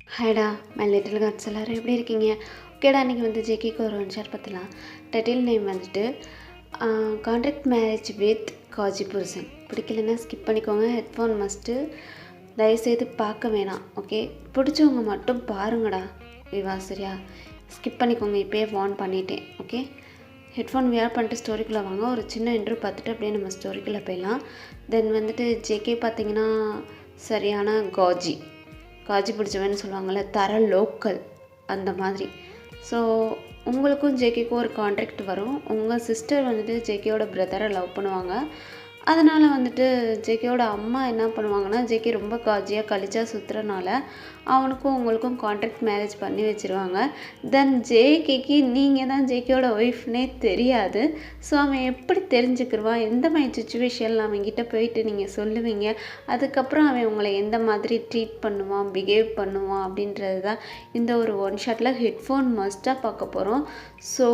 ஹாய்டா my little God's எல்லோரும் எப்படி இருக்கீங்க? ஓகேடா, இன்றைக்கி வந்து ஜேகேக்கு ஒரு ஒன் ஷேர் பார்த்துலாம். டைட்டில் நேம் வந்துட்டு கான்ட்ராக்ட் மேரேஜ் வித் காஜி புருஷன். பிடிக்கலன்னா ஸ்கிப் பண்ணிக்கோங்க. ஹெட்ஃபோன் மஸ்ட்டு தயவுசெய்து பார்க்க வேணாம். ஓகே, பிடிச்சவங்க மட்டும் பாருங்கடா விவா, சரியா? ஸ்கிப் பண்ணிக்கோங்க, இப்போயே வார்ன் பண்ணிட்டேன். ஓகே, ஹெட்ஃபோன் வியர் பண்ணிட்டு ஸ்டோரிக்குள்ளே வாங்க. ஒரு சின்ன இன்ட்ரோ பார்த்துட்டு அப்படியே நம்ம ஸ்டோரிக்குள்ளே போயிடலாம். தென் வந்துட்டு ஜேகே பார்த்திங்கன்னா சரியான காஜி பிடிச்சவன்னு சொல்லுவாங்கள்ல, தர லோக்கல் அந்த மாதிரி. ஸோ உங்களுக்கும் ஜேகேக்கும் ஒரு கான்ட்ராக்ட் வரும். உங்கள் சிஸ்டர் வந்துட்டு ஜேகேயோட பிரதரை லவ் பண்ணுவாங்க. அதனால் வந்துட்டு ஜேகேயோட அம்மா என்ன பண்ணுவாங்கன்னா, ஜேகே ரொம்ப காஜியாக கழிச்சா சுற்றுறனால அவனுக்கும் உங்களுக்கும் கான்ட்ராக்ட் மேரேஜ் பண்ணி வச்சுருவாங்க. தென் ஜேகேக்கு நீங்கள் தான் ஜேகேயோட ஒய்ஃப்னே தெரியாது. ஸோ அவன் எப்படி தெரிஞ்சுக்கிடுவான், எந்த மாதிரி சுச்சுவேஷனில் அவன்கிட்ட போயிட்டு நீங்கள் சொல்லுவீங்க, அதுக்கப்புறம் அவன் உங்களை எந்த மாதிரி ட்ரீட் பண்ணுவான், பிஹேவ் பண்ணுவான் அப்படின்றது தான் இந்த ஒரு ஒன் ஷாட்டில் ஹெட்ஃபோன் மஸ்ட்டாக பார்க்க போகிறோம். ஸோ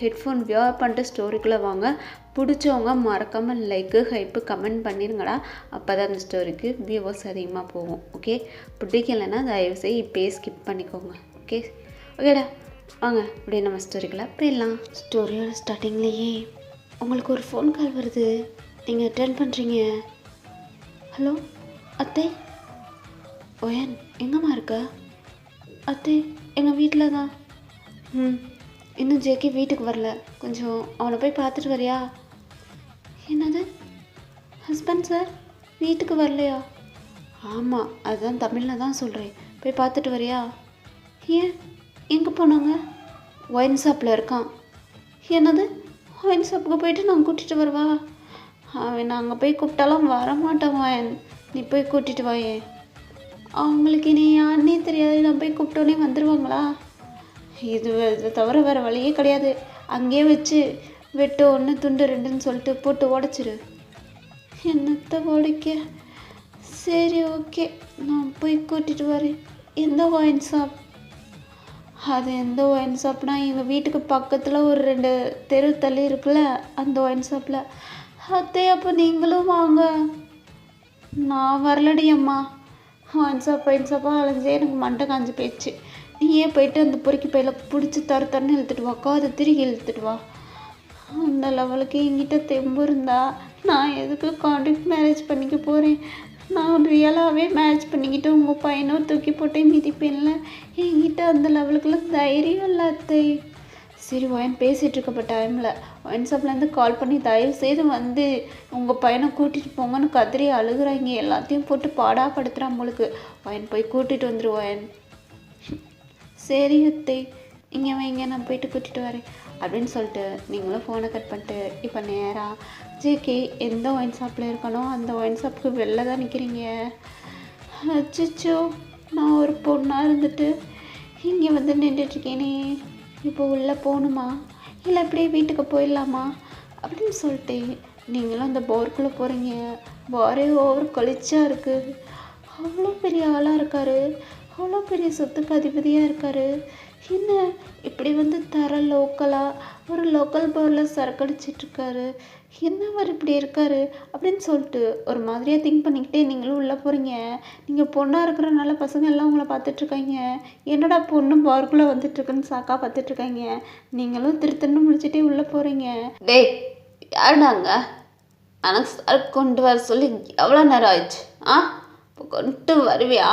ஹெட்ஃபோன் வியர் பண்ணிட்டு ஸ்டோரிக்குள்ளே வாங்க. பிடிச்சவங்க மறக்காமல் லைக்கு ஹைப்பு கமெண்ட் பண்ணிடுங்கடா. அப்போ தான் அந்த ஸ்டோரிக்கு வியூவர்ஸ் அதிகமாக போகும். ஓகே, பிடிக்கலைன்னா தயவுசெய்து இப்போயே ஸ்கிப் பண்ணிக்கோங்க. ஓகேடா, வாங்க அப்படியே நம்ம ஸ்டோரிக்குள்ளே போயிடலாம். ஸ்டோரியோட ஸ்டார்டிங்லேயே உங்களுக்கு ஒரு ஃபோன் கால் வருது. நீங்கள் அட்டென்ட் பண்ணுறீங்க. ஹலோ அத்தை. ஓயன், எங்கம்மா இருக்க? அத்தை, எங்கள் வீட்டில் தான். இன்னும் ஜேகே வீட்டுக்கு வரல, கொஞ்சம் அவனை போய் பார்த்துட்டு வரியா? என்னது, ஹஸ்பண்ட் சார் வீட்டுக்கு வரலையா? ஆமாம், அதுதான் தமிழில் தான் சொல்கிறேன். போய் பார்த்துட்டு வரியா? ஏன், எங்கே போனாங்க? ஒயின் ஷாப்பில் இருக்கான். என்னது, ஒயின் ஷாப்புக்கு போயிட்டு நான் கூட்டிகிட்டு வருவா? அவன் நான் அங்கே போய் கூப்பிட்டாலும் வரமாட்டான் வாயன். நீ போய் கூட்டிகிட்டு வாயே. அவங்களுக்கு நீ யாருன்னே தெரியாது, நான் போய் கூப்பிட்டோன்னே வந்துடுவாங்களா? இது தவிர வேறு வழியே கிடையாது. அங்கேயே வச்சு வெட்டு 1 துண்டு 2ன்னு சொல்லிட்டு போட்டு உடச்சிரு. என்னத்தை உடைக்க? சரி, ஓகே, நான் போய் கூட்டிகிட்டு வரேன். எந்த ஒயின் ஷாப்? அது எந்த ஒயின் ஷாப்னா எங்கள் வீட்டுக்கு பக்கத்தில் ஒரு 2 தெரு தள்ளி இருக்குல்ல, அந்த ஒயின் ஷாப்பில். அத்தை, அப்போ நீங்களும் வாங்க. நான் வரலடி அம்மா. ஒயின் ஷாப்பாக அலைஞ்சே எனக்கு மண்டை காஞ்சி போயிடுச்சு. நீயே போயிட்டு அந்த பொறுக்கி பையில பிடிச்சி தரன்னு இழுத்துட்டு வா, காதை திருக்கி இழுத்துட்டு வா. அந்த லெவலுக்கு என்கிட்ட தெம்பு இருந்தா நான் எதுக்கு கான்ட்ராக்ட் மேரேஜ் பண்ணிக்க போகிறேன்? நான் ரியலாகவே மேரேஜ் பண்ணிக்கிட்டு உங்கள் பையனும் தூக்கி போட்டே மிதிப்பேன்ல. என்கிட்ட அந்த லெவலுக்குலாம் தைரியம் இல்லை அத்தை. சரி, ஒயன் பேசிகிட்டு இருக்கப்ப டைமில் ஒயின் ஷாப்லேருந்து கால் பண்ணி தயவு செய்து வந்து உங்கள் பையனை கூட்டிகிட்டு போங்கன்னு கதறி அழுகுறாங்க. எல்லாத்தையும் போட்டு பாடாப்படுத்துகிறான் உங்களுக்கு. ஒயன் போய் கூட்டிகிட்டு வந்துடுவோயன். சரி அத்தை, இங்கே வைங்க, நான் போயிட்டு கூட்டிகிட்டு வரேன் அப்படின்னு சொல்லிட்டு நீங்களும் ஃபோனை கட் பண்ணிட்டு இப்போ நேராக ஜேகே எந்த ஒயின் ஷாப்பில் இருக்கணும் அந்த ஒயின் ஷாப்புக்கு வெளில தான் நிற்கிறீங்க. அச்சோ, நான் ஒரு பொண்ணாக இருந்துட்டு இங்கே வந்து நின்றுட்டுருக்கேனே, இப்போ உள்ளே போகணுமா இல்லை அப்படியே வீட்டுக்கு போயிடலாமா அப்படின்னு சொல்லிட்டு நீங்களும் அந்த போருக்குள்ளே போகிறீங்க. பாரே ஓவர் கொளிச்சாக இருக்குது. அவ்வளோ பெரிய ஆளாக இருக்கார், அவ்வளோ பெரிய சொத்துக்கு அதிபதியாக இருக்கார். என்ன இப்படி வந்து தர லோக்கலாக ஒரு லோக்கல் பாரில் சரக்கடிச்சிட்ருக்காரு, என்ன அவர் இப்படி இருக்காரு அப்படின்னு சொல்லிட்டு ஒரு மாதிரியாக திங்க் பண்ணிக்கிட்டே நீங்களும் உள்ளே போகிறீங்க. நீங்கள் பொண்ணாக இருக்கிறனால பசங்க எல்லாம் உங்களை பார்த்துட்ருக்காங்க. என்னடா பொண்ணு பாருக்குள்ளே வந்துட்டுருக்குன்னு சாக்கா பார்த்துட்ருக்காங்க. நீங்களும் திருத்தன்னு முடிச்சுட்டே உள்ளே போகிறீங்க. டேய், யாருடாங்க? எனக்கு சரக்கு கொண்டு வர சொல்லி எவ்வளோ நேரம் ஆயிடுச்சு? இப்போ கொண்டு வருவியா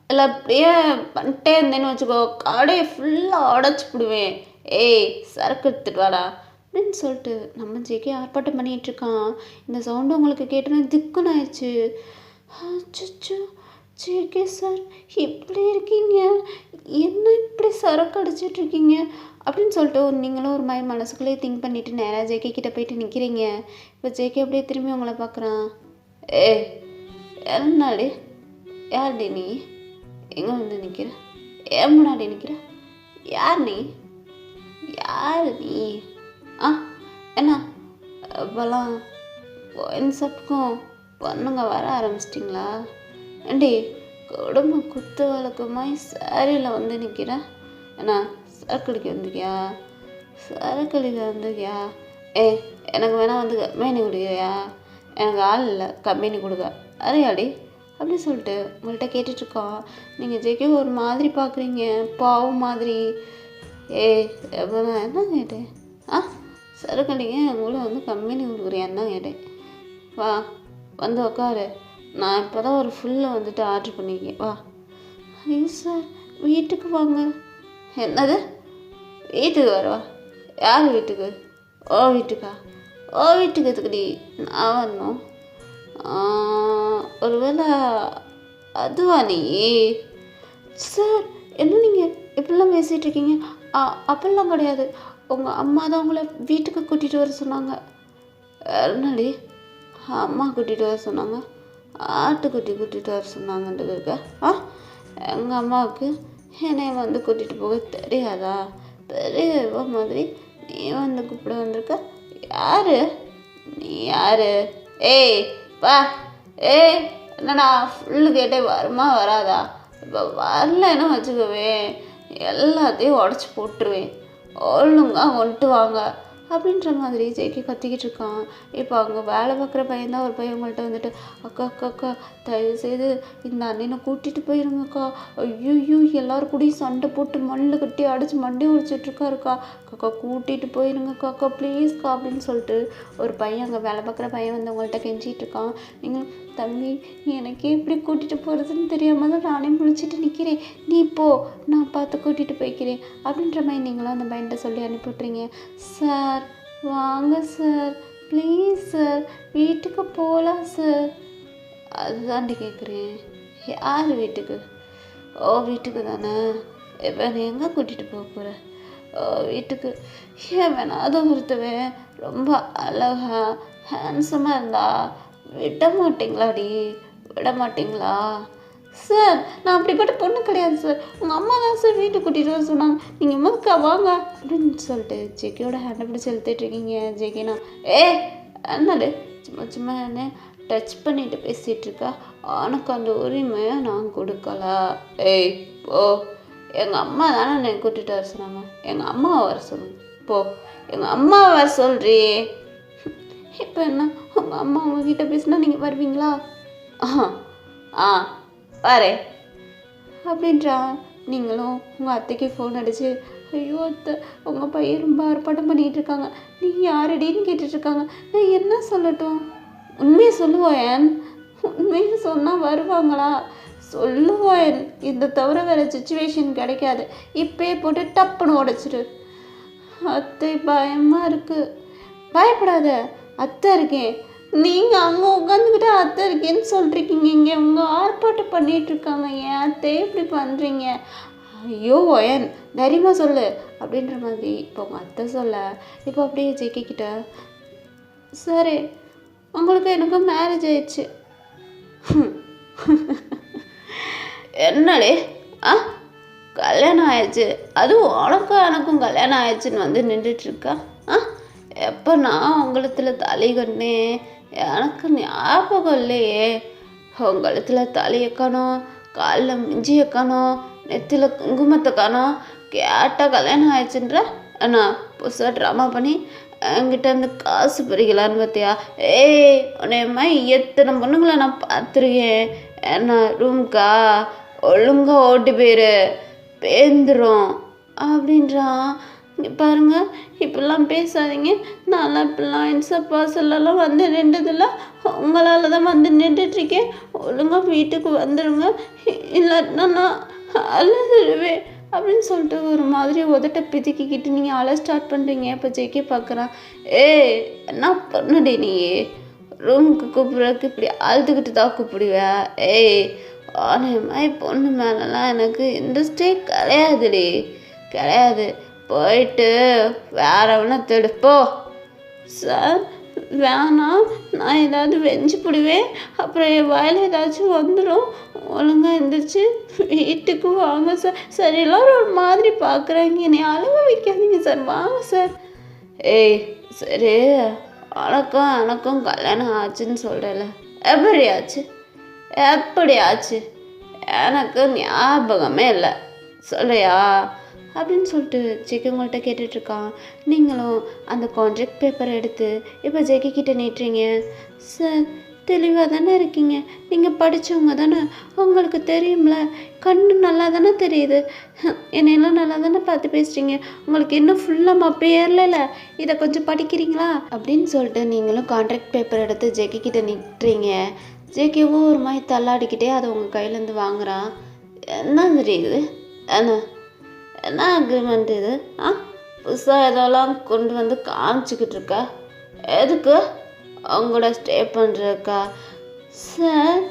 இல்லை அப்படியே பண்ணிட்டே இருந்தேன்னு வச்சுக்கோ, கடையை ஃபுல்லாக உடச்சி விடுவேன். ஏய், சரக்கு எடுத்துட்டு வாடா அப்படின்னு சொல்லிட்டு நம்ம ஜேகே ஆர்ப்பாட்டம் பண்ணிகிட்ருக்கான். இந்த சவுண்டு உங்களுக்கு கேட்டோன்னா திக்குன்னு ஆயிடுச்சு. அச்சோ, ஜேகே சார் இப்படி இருக்கீங்க, என்ன இப்படி சரக்கு அடிச்சிட்ருக்கீங்க அப்படின்னு சொல்லிட்டு நீங்களும் ஒரு மாதிரி மனசுக்குள்ளேயே திங்க் பண்ணிவிட்டு நேராக ஜேகே கிட்டே போயிட்டு நிற்கிறீங்க. இப்போ ஜேகே அப்படியே திரும்பி உங்களை பார்க்குறான். ஏ, என்னடி, யார்டி நீ? எங்கே வந்து நிற்கிற? ஏன் முன்னாடி நிற்கிற? யார் நீ? என்ன இப்போல்லாம் ஒயின் ஷாப்புக்கும் பொண்ணுங்க வர ஆரம்பிச்சிட்டிங்களா? ஏண்டி, குடும்ப குத்து வழக்கமாய் சாரியில் வந்து நிற்கிறேன். என்ன சரக்கடிக்க வந்துக்கியா? சரக்கடிக்க வந்துக்கியா? எனக்கு வேணால் வந்து கம்பெனி கொடுக்குறியா? எனக்கு ஆள் இல்லை கம்பெனி கொடுக்க. அரையாடி அப்படின்னு சொல்லிட்டு உங்கள்கிட்ட கேட்டுட்ருக்கோம். நீங்கள் ஜேகே ஒரு மாதிரி பார்க்குறீங்க, பாவம் மாதிரி. ஏய் எப்போ நான் என்ன கேட்டேன்? சரக்கடிங்க உங்களை வந்து கம்பெனி கொடுக்குறேன் தான் கேட்டேன். வா வந்து உக்காரு, நான் இப்போ தான் ஒரு ஃபுல்லை வந்துட்டு ஆர்டர் பண்ணியிருக்கேன். வா. ஐயோ சார் வீட்டுக்கு வாங்க. என்னது வீட்டுக்கு வரவா? யார் வீட்டுக்கு? ஓ வீட்டுக்கா? ஓ வீட்டுக்கு எதுக்குடி நான் வரணும்? ஒருவேளை அதுவா நீ? சார் என்ன நீங்கள் இப்படிலாம் பேசிகிட்டு இருக்கீங்க? அப்படிலாம் கிடையாது. உங்கள் அம்மா தான் உங்களை வீட்டுக்கு கூட்டிகிட்டு வர சொன்னாங்க. என்னடி அம்மா கூட்டிகிட்டு வர சொன்னாங்க? ஆட்டுக்குட்டி கூட்டிகிட்டு வர சொன்னாங்கன்றது இருக்க? எங்கள் அம்மாவுக்கு என்னை வந்து கூட்டிகிட்டு போக தெரியாதா? பெரிய மாதிரி நீ வந்து கூப்பிட வந்திருக்க. யாரு நீ? யாரு? ஏய் பா. ஏய் என்னடா ஃபுல்லு கேட்டே வருமா வராதா? இப்போ வரலன்னு வச்சுக்கவே எல்லாத்தையும் உடச்சி போட்டுருவேன். ஒழுங்கா கொண்டு வாங்க அப்படின்ற மாதிரி ஜேகே கத்திக்கிட்டு இருக்கான். இப்போ அவங்க வேலை பார்க்குற பையன்தான் ஒரு பையன் உங்கள்கிட்ட வந்துட்டு, அக்கா அக்கா அக்கா தயவுசெய்து இந்த அண்ணனை கூட்டிகிட்டு போயிருங்கக்கா. ஐயோ எல்லோரும் கூடயும் சண்டை போட்டு மண்ணில் கட்டி அடித்து மண்டி உடிச்சிட்ருக்காருக்கா. அக்கா கூட்டிகிட்டு போயிருங்கக்கா அக்கா ப்ளீஸ்க்கா அப்படின்னு சொல்லிட்டு ஒரு பையன் அங்கே வேலை பார்க்குற பையன் வந்து உங்கள்கிட்ட கெஞ்சிகிட்டு இருக்கான். நீங்கள் தம்பி எனக்கே எப்படி கூட்டிகிட்டு போகிறதுன்னு தெரியாமல் தான் நானே முழிச்சிட்டு நிற்கிறேன், நீ போ நான் பார்த்து கூட்டிகிட்டு போய்க்கிறேன் அப்படின்ற மாதிரி நீங்களும் அந்த பையன்கிட்ட சொல்லி அனுப்பிவிட்றீங்க. சார் வாங்க சார் ப்ளீஸ் சார் வீட்டுக்கு போகலாம் சார். அதுதாண்டி கேட்குறேன், யார் வீட்டுக்கு? ஓ வீட்டுக்கு தானே. இப்போ நீ எங்கே கூட்டிகிட்டு போக போகிற? ஓ வீட்டுக்கு. ஏன் வேணாத ஒருத்தவன் ரொம்ப அழகா ஹேண்ட்ஸமாக இருந்தா விட மாட்டிங்களாடி? விட மாட்டிங்களா? சார் நான் அப்படிப்பட்ட பொண்ணு கிடையாது சார். உங்கள் அம்மா தான் சார் வீட்டுக்கு கூட்டிகிட்டு வர சொன்னாங்க. நீங்கள் மக்கா வாங்க அப்படின்னு சொல்லிட்டு ஜேகேயோட ஹேண்டை பிடிச்சி எழுத்துட்ருக்கீங்க. ஜேகேனா என்னது சும்மா சும்மா என்ன டச் பண்ணிட்டு பேசிகிட்டு இருக்கா? உனக்கு அந்த உரிமையை நான் கொடுக்கல. ஏய் போ. எங்கள் அம்மா தானே என்னை கூட்டிகிட்டு வர சொன்னாங்க. எங்கள் அம்மாவை வர சொல்லுங்க போ. எங்கள் அம்மாவை வர சொல்கிறீ. இப்போ என்ன உங்கள் அம்மா உங்ககிட்ட பேசினா நீங்கள் வருவீங்களா? பாரு அப்படின்றா. நீங்களும் உங்கள் அத்தைக்கு ஃபோன் அடிச்சு, ஐயோ அத்தை உங்கள் பையன் ரொம்ப ஆர்ப்பாட்டம் பண்ணிகிட்டு இருக்காங்க, நீ யாரடின்னு கேட்டுட்ருக்காங்க, நான் என்ன சொல்லட்டும்? உண்மையை சொல்லுவோயன். உண்மையை சொன்னால் வருவாங்களா? சொல்லுவோயன். இதை தவிர வேறு சுச்சுவேஷன் கிடைக்காது. இப்போயே போட்டு டப்புன்னு உடைச்சிடு. அத்தை பயமாக இருக்குது. பயப்படாத அத்தை இருக்கேன். நீங்கள் அங்கே உட்காந்துக்கிட்டு அத்தை இருக்கேன்னு சொல்லிருக்கீங்க. இங்கே உங்கள் ஆர்ப்பாட்டம் பண்ணிகிட்ருக்காங்க. ஏன் அத்தை இப்படி பண்ணுறீங்க? ஐயோ ஒயன் தைரியமாக சொல்லு அப்படின்ற மாதிரி இப்போ உங்கள் அத்தை சொல்ல, இப்போ அப்படியே ஜேகே கிட்ட, சரி உங்களுக்கு எனக்கும் மேரேஜ் ஆயிடுச்சு. என்னடே கல்யாணம் ஆயிடுச்சு, அதுவும் உனக்கும் எனக்கும் கல்யாணம் ஆயிடுச்சுன்னு வந்து நின்றுட்டுருக்கா? எப்போ நான் உங்களத்தில் தாலி கட்டினேன் எனக்கு ஞாபகம் இல்லையே. உங்களத்தில் தாலியை காணோம், காலில் மிஞ்சியை காணோம், நெத்தியில் குங்குமத்தை காணோம். கேட்டால் கல்யாணம் ஆயிடுச்சுன்ற நான் புதுசாக ட்ராமா பண்ணி என்கிட்ட இருந்து காசு பறிக்கலான்னு பார்த்தியா? ஏய் உன்னையம்மா எத்தனை பொண்ணுங்களை நான் பார்த்துருக்கேன். என்ன ரூம்க்கா ஒழுங்கா ஓட்டி போயிரு பேந்துரும் அப்படின்றான். இங்கே பாருங்கள் இப்படிலாம் பேசாதீங்க. நான்லாம் இப்படிலாம் இன்ஸ்டா பார்சல்லாம் வந்து நின்றதில்ல, உங்களால் தான் வந்து நின்றுட்டுருக்கேன். ஒழுங்காக வீட்டுக்கு வந்துடுங்க, இல்லாட்டினா நான் அழுதுருவேன் அப்படின்னு சொல்லிட்டு ஒரு மாதிரி உதட்ட பிதுக்கிக்கிட்டு நீங்கள் அழ ஸ்டார்ட் பண்ணுறீங்க. இப்போ ஜேகே பார்க்குறான். என்ன பண்ணுடி நீ? ரூமுக்கு கூப்பிட்றதுக்கு இப்படி அழுதுகிட்டு தான் கூப்பிடுவா? ஆனேம்மா பொண்ணு மேலெலாம் எனக்கு இன்ட்ரெஸ்டே கிடையாதுடி, கிடையாது. போயிட்டு வேறவனை தெடுப்போ. சார் வேணாம், நான் ஏதாவது வெஞ்சு பிடுவேன், அப்புறம் என் வாயில் ஏதாச்சும் வந்துடும். ஒழுங்காக எழுந்திரிச்சு வீட்டுக்கு வாங்க சார். சரி எல்லோரும் ஒரு மாதிரி பார்க்குறாங்க, என்னை அழுக வைக்காதீங்க சார், வாங்க சார். சரி எனக்கும் கல்யாணம் ஆச்சுன்னு சொல்கிறல, எப்படி ஆச்சு? எப்படி ஆச்சு? எனக்கு ஞாபகமே இல்லை சொல்றியா அப்படின்னு சொல்லிட்டு ஜேகே உங்கள்கிட்ட கேட்டுட்ருக்கான். நீங்களும் அந்த கான்ட்ராக்ட் பேப்பரை எடுத்து இப்போ ஜேகே கிட்டே நீட்டுறீங்க. சார் தெளிவாக தானே இருக்கீங்க, நீங்கள் படித்தவங்க தானே, உங்களுக்கு தெரியும்ல, கண்ணு நல்லா தானே தெரியுது, என்னையெல்லாம் நல்லா தானே பார்த்து பேசுகிறீங்க, உங்களுக்கு இன்னும் ஃபுல்லாக மப்பே ஏறல, இதை கொஞ்சம் படிக்கிறீங்களா அப்படின்னு சொல்லிட்டு நீங்களும் கான்ட்ராக்ட் பேப்பர் எடுத்து ஜேகே கிட்ட நிற்கிறீங்க. ஜேகேவும் ஒரு மாதிரி தள்ளாடிக்கிட்டே அதை உங்கள் கையிலேருந்து வாங்குறான். என்ன தெரியுது, என்ன அக்ரிமெண்ட் இது? புதுசாக இதெல்லாம் கொண்டு வந்து காமிச்சிக்கிட்டு இருக்கா, எதுக்கு? அவங்களோட ஸ்டே பண்ணுறக்கா? சார்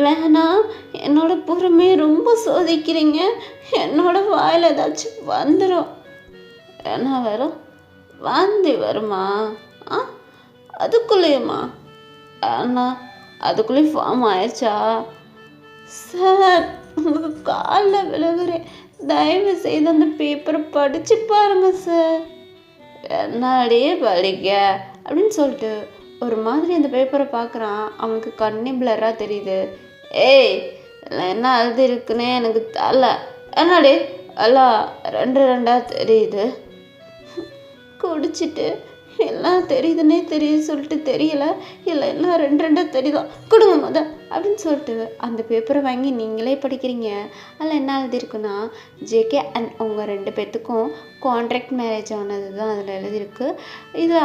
வேணாம், என்னோட பொறுமையை ரொம்ப சோதிக்கிறீங்க, என்னோட வாயில் ஏதாச்சும் வந்துடும். என்ன வரும்? வாந்தி வருமா? அதுக்குள்ளேயுமா? அண்ணா அதுக்குள்ளேயும் ஃபார்ம் ஆயிடுச்சா? சார் உங்கள் காலில் விழுகிறேன், தயவு செய்து அந்த பேப்பரை படித்து பாருங்க சார். என்னடியே படிக்க அப்படின்னு சொல்லிட்டு ஒரு மாதிரி அந்த பேப்பரை பார்க்குறான். அவனுக்கு கண்ணே பிளராக தெரியுது. ஏய் என்ன அழுது இருக்குன்னே எனக்கு தரல, என்னடி எல்லாம் ரெண்டு ரெண்டாக தெரியுது, குடிச்சிட்டு எல்லாம் தெரியுதுன்னே தெரியுது சொல்லிட்டு தெரியல, இல்லை எல்லாம் ரெண்டு ரெண்டாக தெரியுதான், கொடுங்க முத அப்படின்னு சொல்லிட்டு அந்த பேப்பரை வாங்கி நீங்களே படிக்கிறீங்க. அதில் என்ன எழுதியிருக்குன்னா, ஜேகே அண்ட் அவங்க 2 பேர்த்துக்கும் கான்ட்ராக்ட் மேரேஜ் ஆனது தான் அதில் எழுதியிருக்கு.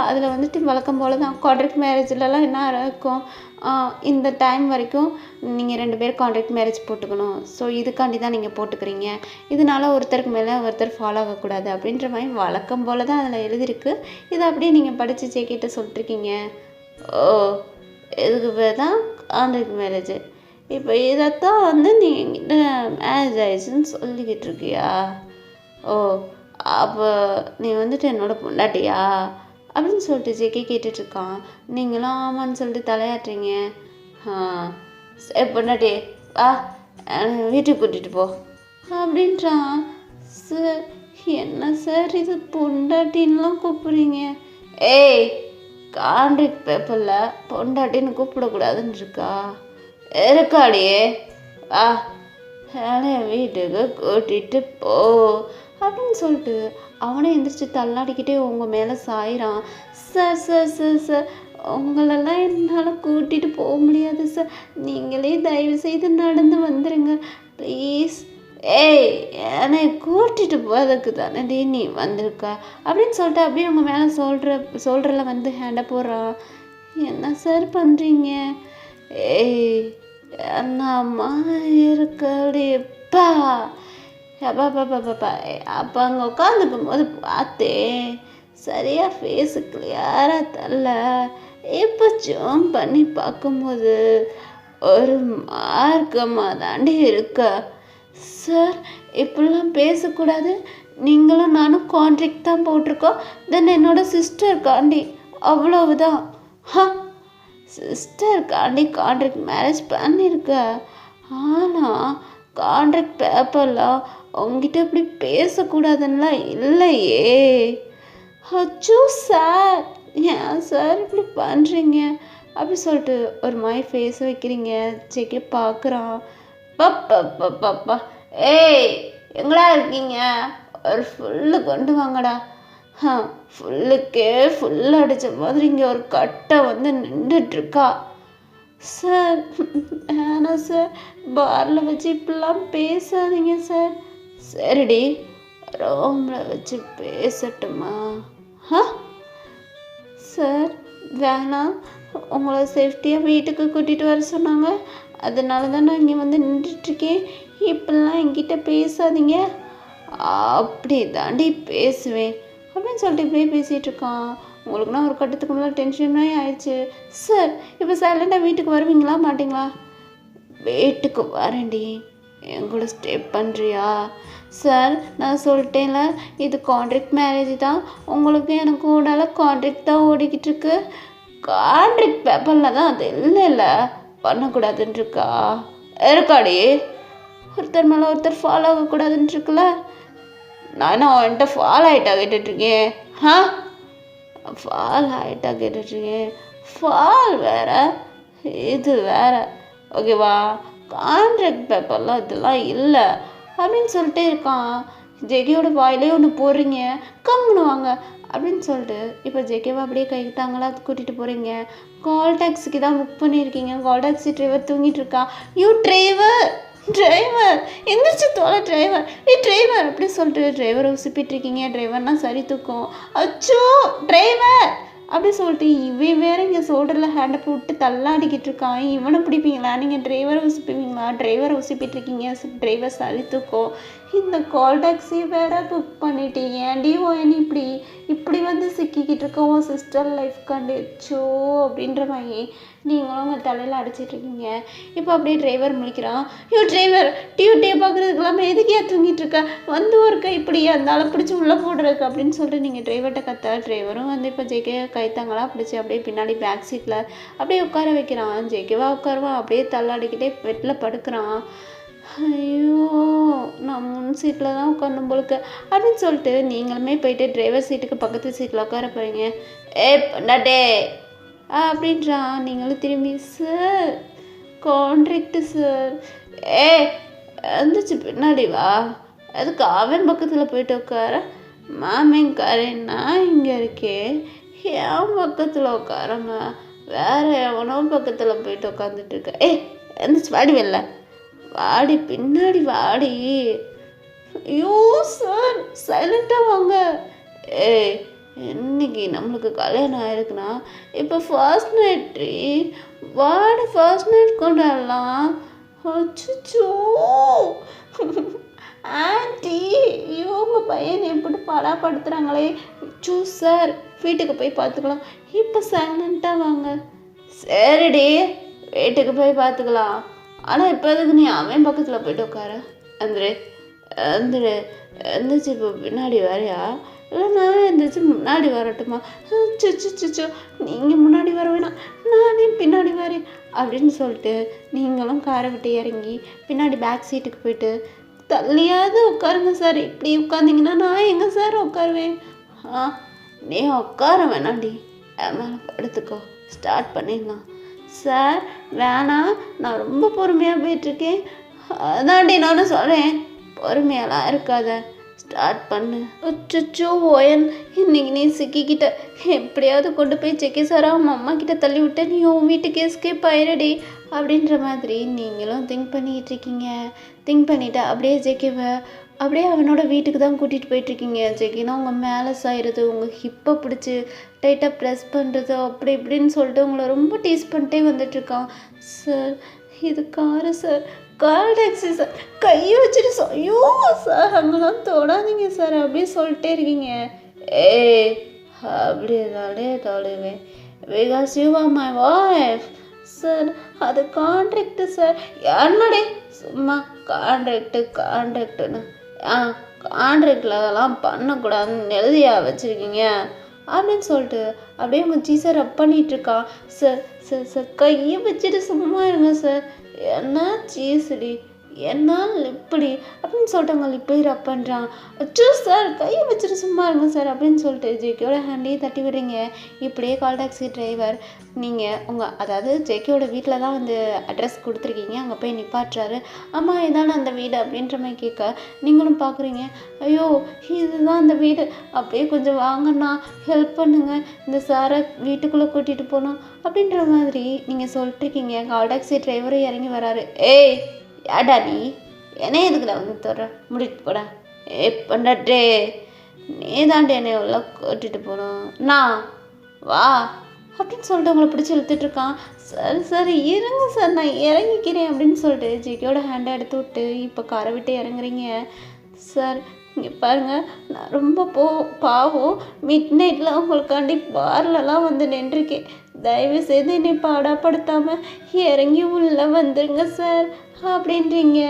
அதில் வந்துட்டு வழக்கம் போல் தான் கான்ட்ராக்ட் மேரேஜ்லலாம் என்ன இருக்கும், இந்த டைம் வரைக்கும் நீங்கள் 2 பேர் கான்ட்ராக்ட் மேரேஜ் போட்டுக்கணும், ஸோ இதுக்காண்டி தான் நீங்கள் போட்டுக்கிறீங்க, இதனால் ஒருத்தருக்கு மேலே ஒருத்தர் ஃபாலோ ஆகக்கூடாது அப்படின்ற மாதிரி வழக்கம் போல் தான் அதில் எழுதியிருக்கு. இதை அப்படியே நீங்கள் படித்து ஜேகிட்ட சொல்லிட்டுருக்கீங்க. ஓ இதுக்கு பேர் தான் கான்ட்ராக்ட் மேரேஜ். இப்போ இதைத்தான் வந்து நீ என்கிட்ட மேரேஜ் ஆயிடுச்சுன்னு சொல்லிக்கிட்டு இருக்கியா? ஓ அப்போ நீ வந்துட்டு என்னோட பொண்டாட்டியா அப்படின்னு சொல்லிட்டு ஜேகே கேட்டுட்ருக்கான். நீங்களும் ஆமான்னு சொல்லிட்டு தலையாட்டுறீங்க. சரி பொண்டாட்டி வா, வீட்டுக்கு கூட்டிகிட்டு போ அப்படின்றான். சார் என்ன சார் இது பொண்டாட்டின்லாம் கூப்பிட்றீங்க? ஏய் கான்ட்ராக்ட் பேப்பரில் பொண்டாட்டின்னு கூப்பிடக்கூடாதுன்னு இருக்காடியே, வா வீட்டுக்கு கூட்டிகிட்டு போ அப்படின்னு சொல்லிட்டு அவனே எந்திரிச்சு தள்ளாடிக்கிட்டே உங்கள் மேலே சாயிறான். சார் சார் சார் சார் உங்களெல்லாம் என்னால் கூட்டிகிட்டு போக முடியாது சார், நீங்களே தயவு செய்து நடந்து வந்துடுங்க ப்ளீஸ். ஏய் என்னை கூட்டிகிட்டு போகிறதுக்கு தானே நீ வந்திருக்கா அப்படின்னு சொல்லிட்டு அப்படியே உங்கள் மேலே சொல்கிறல வந்து ஹேண்டை போடுறான். என்ன சார் பண்ணுறீங்க? ஏய் என்னம்மா இருக்கடிப்பா அப்போ அங்கே உட்காந்துக்கும் போது பார்த்தேன், சரியாக ஃபேஸு கிளியராக தரல, இப்போ ஜூம் பண்ணி பார்க்கும்போது ஒரு மார்க்கமாக தாண்டி இருக்கா. சார் இப்படிலாம் பேசக்கூடாது, நீங்களும் நானும் கான்ட்ராக்ட் தான் போட்டிருக்கோம், தென் என்னோடய சிஸ்டருக்காண்டி அவ்வளவுதான். சிஸ்டருக்காண்டி கான்ட்ராக்ட் மேரேஜ் பண்ணியிருக்க, ஆனால் கான்ட்ராக்ட் பேப்பர்லாம் உங்ககிட்ட இப்படி பேசக்கூடாதுன்னெலாம் இல்லையே. அச்சோ சார் ஏன் சார் இப்படி பண்ணுறீங்க அப்படி சொல்லிட்டு ஒரு மாதிரி ஃபேஸ் வைக்கிறீங்க. ஜேகே பார்க்குறான். பப்பா ஏய் எங்கடா இருக்கீங்க, ஒரு ஃபுல்லு கொண்டு வாங்கடா. ஃபுல்லுக்கே ஃபுல் அடித்த மாதிரி இங்கே ஒரு கட்டை வந்து நின்றுட்டுருக்கா. சார் வேணாம் சார், பாரில் வச்சு இப்படிலாம் பேசாதீங்க சார். சரிடி ரூமில் வச்சு பேசட்டுமா? சார் வேணாம், உங்களை சேஃப்டியாக வீட்டுக்கு கூட்டிகிட்டு வர சொன்னாங்க, அதனால தான் நான் இங்கே வந்து நின்றுட்டுருக்கேன், இப்படிலாம் என்கிட்ட பேசாதீங்க. அப்படி தாண்டி பேசுவேன் அப்படின்னு சொல்லிட்டு இப்படியே பேசிகிட்டு இருக்கான். உங்களுக்குன்னா ஒரு கட்டத்துக்கு முன்னாடி டென்ஷனே ஆயிடுச்சு. சார் இப்போ சைலண்டாக வீட்டுக்கு வருவீங்களா மாட்டிங்களா? வீட்டுக்கு வரேன்டி, என் கூட ஸ்டே பண்ணுறியா? சார் நான் சொல்லிட்டேன்ல, இது கான்ட்ராக்ட் மேரேஜ் தான், உங்களுக்கு எனக்கு ஓடால கான்ட்ராக்ட் தான் ஓடிக்கிட்டு இருக்கு, கான்ட்ராக்ட் பேப்பரில் தான் அது இல்லை பண்ணக்கூடாதுன்னு இருக்காடி. ஒருத்தர் மேலே ஒருத்தர் ஃபாலோ ஆகக்கூடாதுன்னு இருக்குல்ல, நான் என்ன என்கிட்ட ஃபாலோ ஆகிட்டா கேட்டுட்ருக்கேன்? ஃபால் ஆகிட்டா கேட்டுட்ருக்கேன்? ஃபால் வேற இது வேற, ஓகேவா? கான்ட்ராக்ட் பேப்பர்லாம் இதெல்லாம் இல்லை அப்படின்னு சொல்லிட்டே இருக்கான். ஜெகியோட வாயிலே ஒன்று போடுறீங்க, கம்முன்னு வாங்க அப்படின்னு சொல்லிட்டு இப்போ ஜெகேவை அப்படியே கை தாங்களா கூட்டிகிட்டு போகிறீங்க. கால் டாக்ஸிக்கு தான் புக் பண்ணியிருக்கீங்க. கால் டாக்ஸி டிரைவர் தூங்கிட்டு இருக்கா. யூ டிரைவர் டிரைவர் எந்திரிச்சு தோலை டிரைவர் டிரைவர் அப்படி சொல்லிட்டு டிரைவரை உசுப்பிட்டுருக்கீங்க. டிரைவர்னால் சரி தூக்கம். அச்சோ டிரைவர் அப்படி சொல்லிட்டு இவன் வேற இங்கே ஷோல்டரில் ஹேண்டை போட்டு தள்ளாடிக்கிட்டு இருக்கான். இவனை பிடிப்பீங்களா? நீங்கள் டிரைவரை உசுப்பிப்பீங்களா? டிரைவரை உசுப்பிட்டுருக்கீங்க. டிரைவர் சரி தூக்கம். இந்த கால் டாக்ஸி வேற புக் பண்ணிட்டீங்க. ஏன்டி ஓயன் இப்படி வந்து சிக்கிக்கிட்டு இருக்கோம் உன் சிஸ்டர் லைஃப் கண்டிச்சோ அப்படின்ற மாதிரி நீங்களும் உங்கள் தலையில் அடிச்சிட்ருக்கீங்க. இப்போ அப்படியே டிரைவர் முழிக்கிறான். ஐயோ டிரைவர் டியூட்டியை பார்க்குறதுக்கு இல்லாமல் எதுக்கே தூங்கிட்டு இருக்க, வந்து ஒரு கை இப்படியே இருந்தாலும் பிடிச்சி உள்ளே போடுறதுக்கு அப்படின்னு சொல்லிட்டு நீங்கள் டிரைவர்கிட்ட கத்த. டிரைவரும் வந்து இப்போ ஜெகே கைத்தாங்களா பிடிச்சி அப்படியே பின்னாடி பேக் சீட்டில் அப்படியே உட்கார வைக்கிறான். ஜெகேவா உட்காருவான். அப்படியே தள்ளாடிக்கிட்டே பெட்டில் படுக்கிறான். ஐயோ நான் முன் சீட்டில் தான் உட்காரணும் போலுக்கு அப்படின்னு சொல்லிட்டு நீங்களுமே போயிட்டு டிரைவர் சீட்டுக்கு பக்கத்து சீட்டில் உட்கார போகிறீங்க. பண்ணாட்டே அப்படின்றான். நீங்களும் திரும்பி சார் கான்ட்ராக்டு சார் வந்துச்சு பின்னாடி வா, அதுக்கு அவன் பக்கத்தில் போயிட்டு உட்கார. மாமேங்காரன் நான் இங்கே இருக்கேன், என் பக்கத்தில் உட்காரங்க, வேற எவனோ பக்கத்தில் போயிட்டு உட்காந்துட்டு இருக்க. வந்துச்சு வாடி வெளில வாடி, பின்னாடி வாடி. ஐயோ சார் சைலண்ட்டாக வாங்க. இன்னைக்கு நம்மளுக்கு கல்யாணம் ஆயிருக்குன்னா இப்போ ஃபர்ஸ்ட் நைட்ரி வாடி, ஃபர்ஸ்ட் நைட் கொண்டாடலாம். அச்சோ ஆண்டி இவங்க பையனை எப்படி படாப்படுத்துகிறாங்களே. அச்சோ சார் வீட்டுக்கு போய் பார்த்துக்கலாம். இப்போ சைலண்ட்டாக வாங்க. சரிடி வீட்டுக்கு போய் பார்த்துக்கலாம். ஆனால் இப்போ எதுக்கு நீ அவன் பக்கத்தில் போய்ட்டு உட்கார? எந்திரிச்சு இப்போ பின்னாடி வரையா, இல்லை நான் எந்திரிச்சு முன்னாடி வரட்டுமா? சிச்சு நீங்கள் முன்னாடி வர வேணாம், நானே பின்னாடி வரேன் அப்படின்னு சொல்லிட்டு நீங்களும் காரை விட்டு இறங்கி பின்னாடி பேக் சீட்டுக்கு போயிட்டு தள்ளியாவது உட்காருங்க சார். இப்படி உட்காந்திங்கன்னா நான் எங்கே சார் உட்காருவேன்? நீ உட்கார வேணாண்டி, என் மேலே படுத்துக்கோ, ஸ்டார்ட் பண்ணிடலாம். சார் வேணாம், நான் ரொம்ப பொறுமையாக போயிட்டுருக்கேன். அதாண்டி நானும் சொல்கிறேன், பொறுமையெல்லாம் இருக்காத, ஸ்டார்ட் பண்ணு. அச்சோ ஓயன் இன்னைக்கு நீ சிக்கிக்கிட்ட, எப்படியாவது கொண்டு போய் செக்கி சாரா அவங்க அம்மா கிட்ட தள்ளி விட்ட, நீ உன் வீட்டுக்கு எஸ்கேப் ஆயிரடி அப்படின்ற மாதிரி நீங்களும் திங்க் பண்ணிக்கிட்டு இருக்கீங்க. திங்க் பண்ணிவிட்டு அப்படியே ஜெக்கிவை அப்படியே அவனோட வீட்டுக்கு தான் கூட்டிகிட்டு போயிட்டுருக்கீங்க. ஜெக்கினா உங்கள் மேலே சாயிறது, உங்கள் ஹிப்பை பிடிச்சி டைட்டாக ப்ரெஸ் பண்ணுறது, அப்படி இப்படின்னு சொல்லிட்டு உங்களை ரொம்ப டீஸ் பண்ணிட்டே வந்துட்டுருக்கான். சார் இது car sir, car taxi sir, கையை வச்சுட்டு சார், ஐயோ சார் அங்கெல்லாம் தொடாதீங்க சார் அப்படின்னு சொல்லிட்டே இருக்கீங்க. அப்படி ஏதாலே தொடுவேன், because you are my wife. Sir அது கான்ட்ராக்டு சார். என்னடே சும்மா கான்ட்ராக்டுன்னு கான்ட்ராக்டில் அதெல்லாம் பண்ணக்கூடாதுன்னு எழுதியா வச்சுருக்கீங்க அப்படின்னு சொல்லிட்டு அப்படியே உங்கள் ஜீசர் ரப் பண்ணிகிட்ருக்கான். சார் சார் சார் கையை வச்சுட்டு சும்மா இருங்க சார். என்ன சீசடி, என்ன லிப்படி அப்படின்னு சொல்லிட்டு அவங்க லிப்பை ரப் பண்ணுறான். அச்சோ சார் கையை வச்சுட்டு சும்மா இருங்க சார் அப்படின்னு சொல்லிட்டு ஜேகேயோட ஹேண்டையும் தட்டி விடுறீங்க. இப்படியே கால் டாக்ஸி டிரைவர் நீங்கள் அதாவது ஜேகேயோட வீட்டில் தான் வந்து அட்ரஸ் கொடுத்துருக்கீங்க, அங்கே போய் நிப்பாட்டுறாரு. ஆமாம் இதானே அந்த வீடு அப்படின்ற மாதிரி கேட்க நீங்களும் பார்க்குறீங்க. ஐயோ இதுதான் அந்த வீடு, அப்படியே கொஞ்சம் வாங்கண்ணா ஹெல்ப் பண்ணுங்கள், இந்த சாரை வீட்டுக்குள்ளே கூட்டிகிட்டு போகணும் அப்படின்ற மாதிரி நீங்கள் சொல்லிட்டுருக்கீங்க. கால் டாக்ஸி டிரைவரும் இறங்கி வராரு. யாடா நீ என்ன எதுக்குடா வந்து தர்ற, முடிட்டு போடா. பண்ணாட்டே நீ தாண்டி என்னை எவ்வளோ கூட்டிகிட்டு போகணும், நான் வா அப்படின்னு சொல்லிட்டு உங்களை பிடிச்சி இழுத்துட்ருக்கான். சரி சரி இருங்க சார் நான் இறங்கிக்கிறேன் அப்படின்னு சொல்லிட்டு ஜேகேயோட ஹேண்டை எடுத்து விட்டு இப்போ காரை விட்டு இறங்குறீங்க. சார் இங்கே பாருங்கள், நான் ரொம்ப பாவம் மிட் நைட்டில் உங்களுக்காண்டி பார்லலாம் வந்து நின்றுருக்கேன். தயவு செய்து என்னை பாடாப்படுத்தாமல் இறங்கி உள்ளே வந்துடுங்க சார் அப்படின்றீங்க.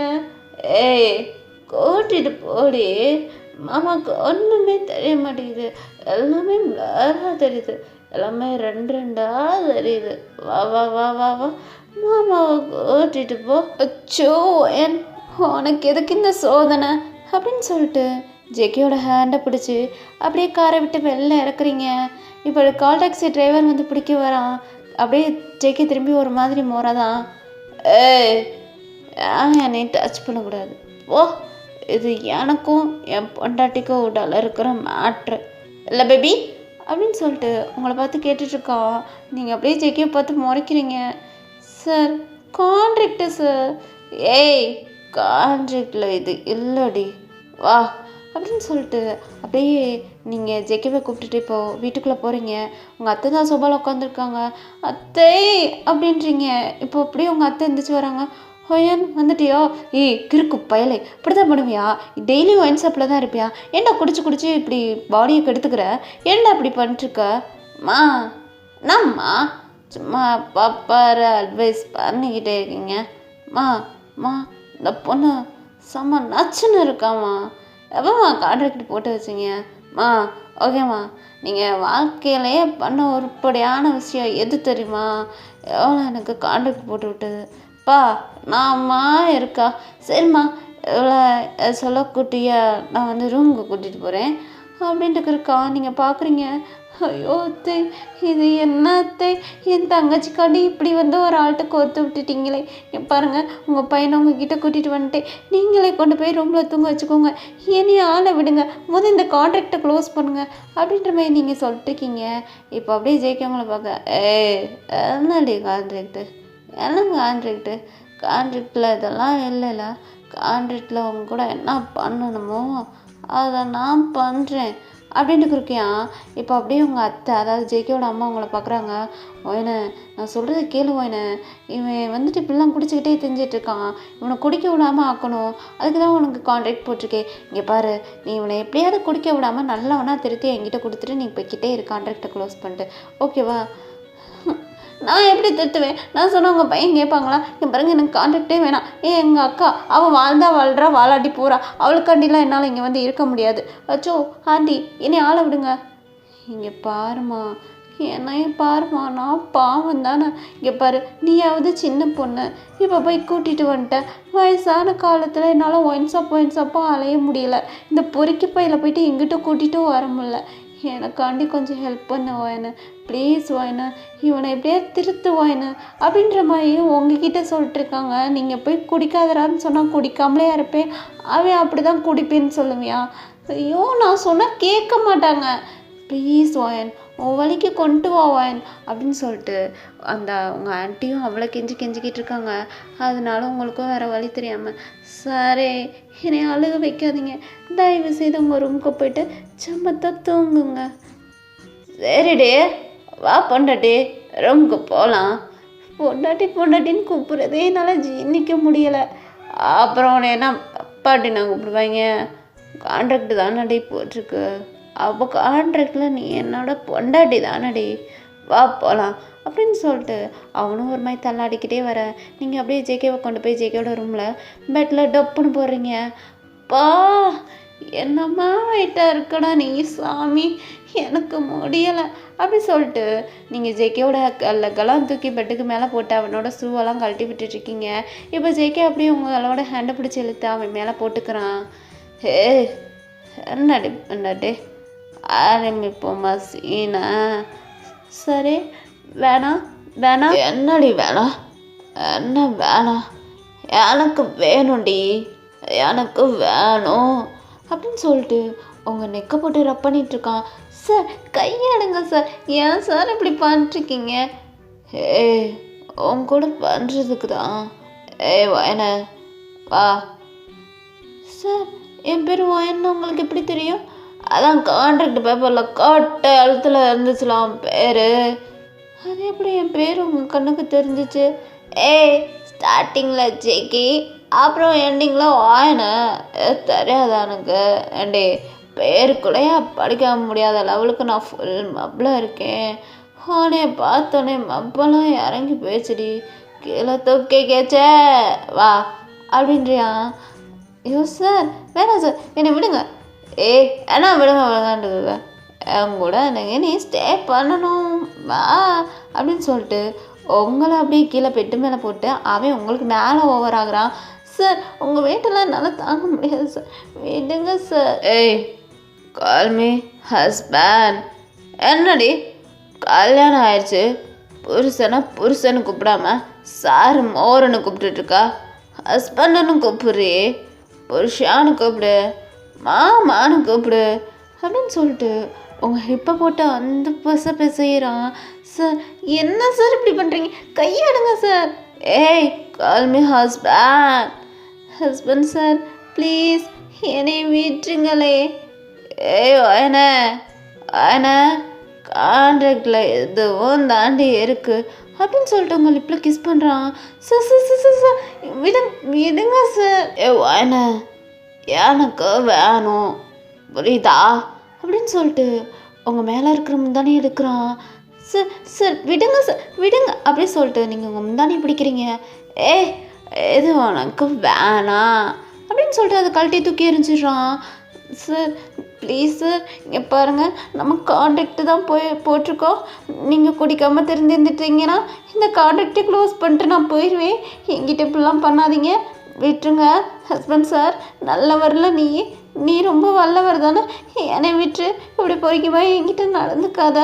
கூட்டிட்டு போடி, மாமாவுக்கு ஒன்றுமே தெரிய மாட்டேங்குது, எல்லாமே பிளராக தெரியுது, எல்லாமே ரெண்டாக தெரியுது. வா வா வா வா வா மாமாவை கூட்டிட்டு போ. அச்சோ உனக்கு எதுக்கு இந்த சோதனை அப்படின்னு சொல்லிட்டு ஜேகேயோட ஹேண்டை பிடிச்சி அப்படியே காரை விட்டு வெளில இறக்குறீங்க. இப்போ கால் டாக்ஸி டிரைவர் வந்து பிடிக்க வரான். அப்படியே ஜேகே திரும்பி ஒரு மாதிரி மோறாதான். என்னை டச் பண்ணக்கூடாது, ஓ இது எனக்கும் என் பொண்டாட்டிக்கும் உடல இருக்கிற மேட்ரு இல்லை பேபி அப்படின்னு சொல்லிட்டு உங்களை பார்த்து கேட்டுட்ருக்கான். நீங்கள் அப்படியே ஜேகேவை பார்த்து முறைக்கிறீங்க. Sir contract sir. ஏய் கான்ட்ராக்டில் இது இல்லடி வா அப்படின்னு சொல்லிட்டு அப்படியே நீங்கள் ஜேகேவை கூப்பிட்டுட்டு இப்போது வீட்டுக்குள்ளே போகிறீங்க. உங்கள் அத்தை தான் சோபாவில் உட்காந்துருக்காங்க. அத்தை அப்படின்றீங்க. இப்போ அப்படியே உங்கள் அத்தை எந்திரிச்சு வராங்க. ஒயன் வந்துட்டியோ? ஏய் கிறுக்கு பயலே, இப்படி தான் பண்ணுவியா? டெய்லி ஒயின் ஷாப்பில் தான் இருப்பியா? ஏன்டா குடிச்சு இப்படி பாடியை கெடுத்துக்கிற? ஏன்டா இப்படி பண்ணிட்டுருக்க? மா என்னம்மா சும்மா பாப்பார அட்வைஸ் பண்ணிக்கிட்டே இருக்கீங்க? மா இந்த பொண்ணு செம்ம நச்சுன்னு இருக்காம்மா. எப்போம்மா கான்ட்ராக்ட் போட்டு வச்சிங்க? ஓகேம்மா, நீங்கள் வாழ்க்கையிலேயே பண்ண உருப்படியான விஷயம் எது தெரியுமா? எவ்வளோ எனக்கு கான்ட்ராக்ட் போட்டு விட்டது பா. நான்மா இருக்கா? சரிம்மா, எவ்வளோ சொல்லக்கூட்டியா நான் வந்து ரூமுக்கு கூட்டிகிட்டு போகிறேன் அப்படின்ட்டு இருக்கா. நீங்கள் பார்க்குறீங்க. ஐயோ அத்தை, இது என்ன அத்தை, என் தங்கச்சிக்காண்டி இப்படி வந்து ஒரு ஆள்கிட்ட கோர்த்து விட்டுட்டீங்களே. பாருங்கள், உங்கள் பையனை உங்ககிட்ட கூட்டிகிட்டு வந்துட்டேன். நீங்களே கொண்டு போய் ரூமில் தூங்க வச்சுக்கோங்க. என்னையே ஆளை விடுங்க. முதல் இந்த கான்ட்ராக்டை க்ளோஸ் பண்ணுங்கள் அப்படின்ற மாதிரி நீங்கள் சொல்லிட்டுருக்கீங்க. இப்போ அப்படியே ஜெயிக்கவங்கள பார்க்க, என்னடி கான்ட்ராக்டு? என்ன கான்ட்ராக்டில் இதெல்லாம் இல்லைல்ல. கான்ட்ராக்டில் அவங்க கூட என்ன பண்ணணுமோ அதை நான் பண்ணுறேன் அப்படின்ட்டு இருக்கியான். இப்போ அப்படியே உங்கள் அத்தை, அதாவது ஜேகேவோட அம்மா உங்களை பார்க்குறாங்க. ஒயனை நான் சொல்கிறது கேளு ஒயனை, இவன் வந்துட்டு இப்படிலாம் குடிச்சிக்கிட்டே தெரிஞ்சிட்ருக்கான். இவனை குடிக்க விடாமல் ஆக்கணும். அதுக்கு தான் உனக்கு கான்ட்ராக்ட் போட்டிருக்கேன். இங்கே பாரு, நீ இவனை எப்படியாவது குடிக்க விடாமல் நல்லவனா திருத்தி என்கிட்ட கொடுத்துட்டு நீ போய்கிட்டே இரு, கான்ட்ராக்டை க்ளோஸ் பண்ணிட்டு. ஓகேவா? நான் எப்படி திருத்துவேன்? நான் சொன்ன உங்கள் பையன் கேட்பாங்களா? இங்கே பாருங்க, எனக்கு கான்ட்ராக்டே வேணாம். எங்கள் அக்கா அவள் வாழ்றா வாழாட்டி போகிறா. அவளுக்காண்டிலாம் என்னால் இங்கே வந்து இருக்க முடியாது. அச்சோ ஆண்டி, என்னை ஆளை விடுங்க. இங்கே பாருமா, என்னையும் பாருமா, நான் பாவம் தானே. இங்கே பாரு, நீயாவது சின்ன பொண்ணு, இப்போ போய் கூட்டிகிட்டு வந்துட்டேன். வயசான காலத்தில் என்னால் ஒயின் ஷாப்பாக அலைய முடியல. இந்த பொறுக்கி பையில் போயிட்டு எங்கிட்ட கூட்டிகிட்டும் வர முடியல. எனக்காண்டி கொஞ்சம் ஹெல்ப் பண்ண வாயினு, ப்ளீஸ் வாயினு, இவனை எப்படியா திருத்து வாயினு அப்படின்ற மாதிரி உங்ககிட்ட சொல்லிட்டுருக்காங்க. நீங்கள் போய் குடிக்காதரான்னு சொன்னால் குடிக்காமலே இருப்பேன், அவன் அப்படி தான் குடிப்பேன்னு சொல்லுவியா? ஐயோ, நான் சொன்னால் கேட்க மாட்டாங்க. ப்ளீஸ் வாயன், உன் வழிக்கு கொண்டு வா வாயன் அப்படின்னு சொல்லிட்டு அந்த உங்கள் ஆண்டியும் அவ்வளோ கெஞ்சிக்கிட்டு இருக்காங்க. அதனால உங்களுக்கும் வேறு வழி தெரியாமல், சரி என்னை அழுக வைக்காதீங்க, தயவு செய்து உங்கள் ரூமுக்கு போயிட்டு சமத்தா தூங்குங்க. சரிடே, வா பொண்டாட்டி, ரூமுக்கு போகலாம். பொண்டாட்டின்னு கூப்பிட்றதே என்னால் ஜீர்ணிக்க முடியலை. அப்புறம் உன்னை என்ன அப்பாட்டி நான் கூப்பிடுவாங்க? கான்ட்ராக்டு தானடி போட்டிருக்கு. அப்போ கான்ட்ராக்டில் நீ என்னோட பொண்டாட்டி தானடி, வா போகலாம் அப்படின்னு சொல்லிட்டு அவனும் ஒரு மாதிரி தள்ளாடிக்கிட்டே வர, நீங்கள் அப்படியே ஜேகேவை கொண்டு போய் ஜேகேவோட ரூமில் பெட்டில் டப்புன்னு போடுறீங்க. பா என்னம்மா வெயிட்டாக இருக்கடா நீ சாமி, எனக்கு முடியலை அப்படி சொல்லிட்டு நீங்கள் ஜேகேவோட கல்லாம் தூக்கி பெட்டுக்கு மேலே போட்டு அவனோட ஷூவெல்லாம் கழட்டி விட்டுட்ருக்கீங்க. இப்போ ஜேகே அப்படியே உங்களோட ஹேண்டை பிடிச்சி இழுத்து அவன் மேலே போட்டுக்கிறான். என்னடி ஆரம்பிப்போம்மா சீனா? சரி, வேணாம். என்னடி வேணாம்? என்ன வேணாம்? எனக்கு வேணும்டி, எனக்கு வேணும் அப்படின்னு சொல்லிட்டு உங்கள் நெக்கை போட்டு ரப் பண்ணிகிட்ருக்கான். சார் கையாடுங்க சார், ஏன் சார் இப்படி பண்ணிட்டுருக்கீங்க? உன் கூட பண்ணுறதுக்கு தான். வயன வா. சார் என் பேர் வயன்னு உங்களுக்கு எப்படி தெரியும்? அதான் கான்ட்ராக்ட் பேப்பரில் காட்ட எழுத்துல இருந்துச்சுலாம் பேர். அது எப்படி என் பேர் உங்கள் கண்ணுக்கு தெரிஞ்சிச்சு? ஸ்டார்டிங்கில் ஜேகே, அப்புறம் எண்டிங்கில் வாயன தெரியாதா எனக்கு? ஏண்டி பேருக்குள்ளேயே படிக்க முடியாத லெவலுக்கு நான் ஃபுல் மப்பில் இருக்கேன். ஆனே பார்த்தோன்னே மப்பெல்லாம் இறங்கி போயிடுச்சுடி. கீழே தூக்கி கேச்சே வா அப்படின்றியா? ஐயோ சார் வேணாம் சார், என்னை விடுங்க. என்ன விடுங்க என் கூட நீங்கள் நீ ஸ்டே பண்ணணும் வா அப்படின்னு சொல்லிட்டு உங்களை அப்படியே கீழே பெட்டு மேலே போட்டு அவன் உங்களுக்கு மேலே ஓவர் ஆகுறான். சார் உங்கள் வெயிட்டெல்லாம் என்னால் தாங்க முடியாது சார், விடுங்க சார். Call me husband. என்னடி கல்யாணம் ஆயிடுச்சு, புருஷனை கூப்பிடாம சார் மோரன்னு கூப்பிட்டுட்ருக்கா, ஹஸ்பண்டுன்னு கூப்பிட்றி. புருஷான்னு கூப்பிடு, மாமான்னு கூப்பிடு அப்படின்னு சொல்லிட்டு உங்கள் ஹிப்பை போட்டு அந்த பிசையிறான். சார் என்ன சார் இப்படி பண்ணுறீங்க, கையாடுங்க சார். ஏய் call me husband sir please என்னை விட்டுருங்களே. ஏய் என்ன கான்ட்ராக்டில் எதுவும் தாண்டி இருக்குது அப்படின்னு சொல்லிட்டு உங்கள் லிப்பில் கிஸ் பண்ணுறான். Sir sir sir sir sir விடுங்க சார். எனக்கு வேணும் புரியுதா அப்படின்னு சொல்லிட்டு உங்கள் மேலே இருக்கிற முந்தானி எடுக்கிறான். சார் சார் விடுங்க அப்படின்னு சொல்லிட்டு நீங்கள் உங்கள் முந்தானி பிடிக்கிறீங்க. எது உனக்கு வேணாம் அப்படின்னு சொல்லிட்டு அதை கழட்டி தூக்கி எறிஞ்சிடுறான். சார் ப்ளீஸ் சார், இங்கே பாருங்கள், நம்ம கான்ட்ராக்டு தான் போட்டிருக்கோம். நீங்கள் குடிக்காமல் தெரிஞ்சிருந்துட்டீங்கன்னா இந்த கான்ட்ராக்டை க்ளோஸ் பண்ணிட்டு நான் போயிடுவேன். என்கிட்ட இப்படிலாம் பண்ணாதீங்க, விட்டுருங்க. ஹஸ்பண்ட் சார் நல்லவரில் நீ ரொம்ப வல்லவர் தானே, என்னை விட்டு இப்படி பொறிக்குமா என்கிட்ட நடந்துக்காத.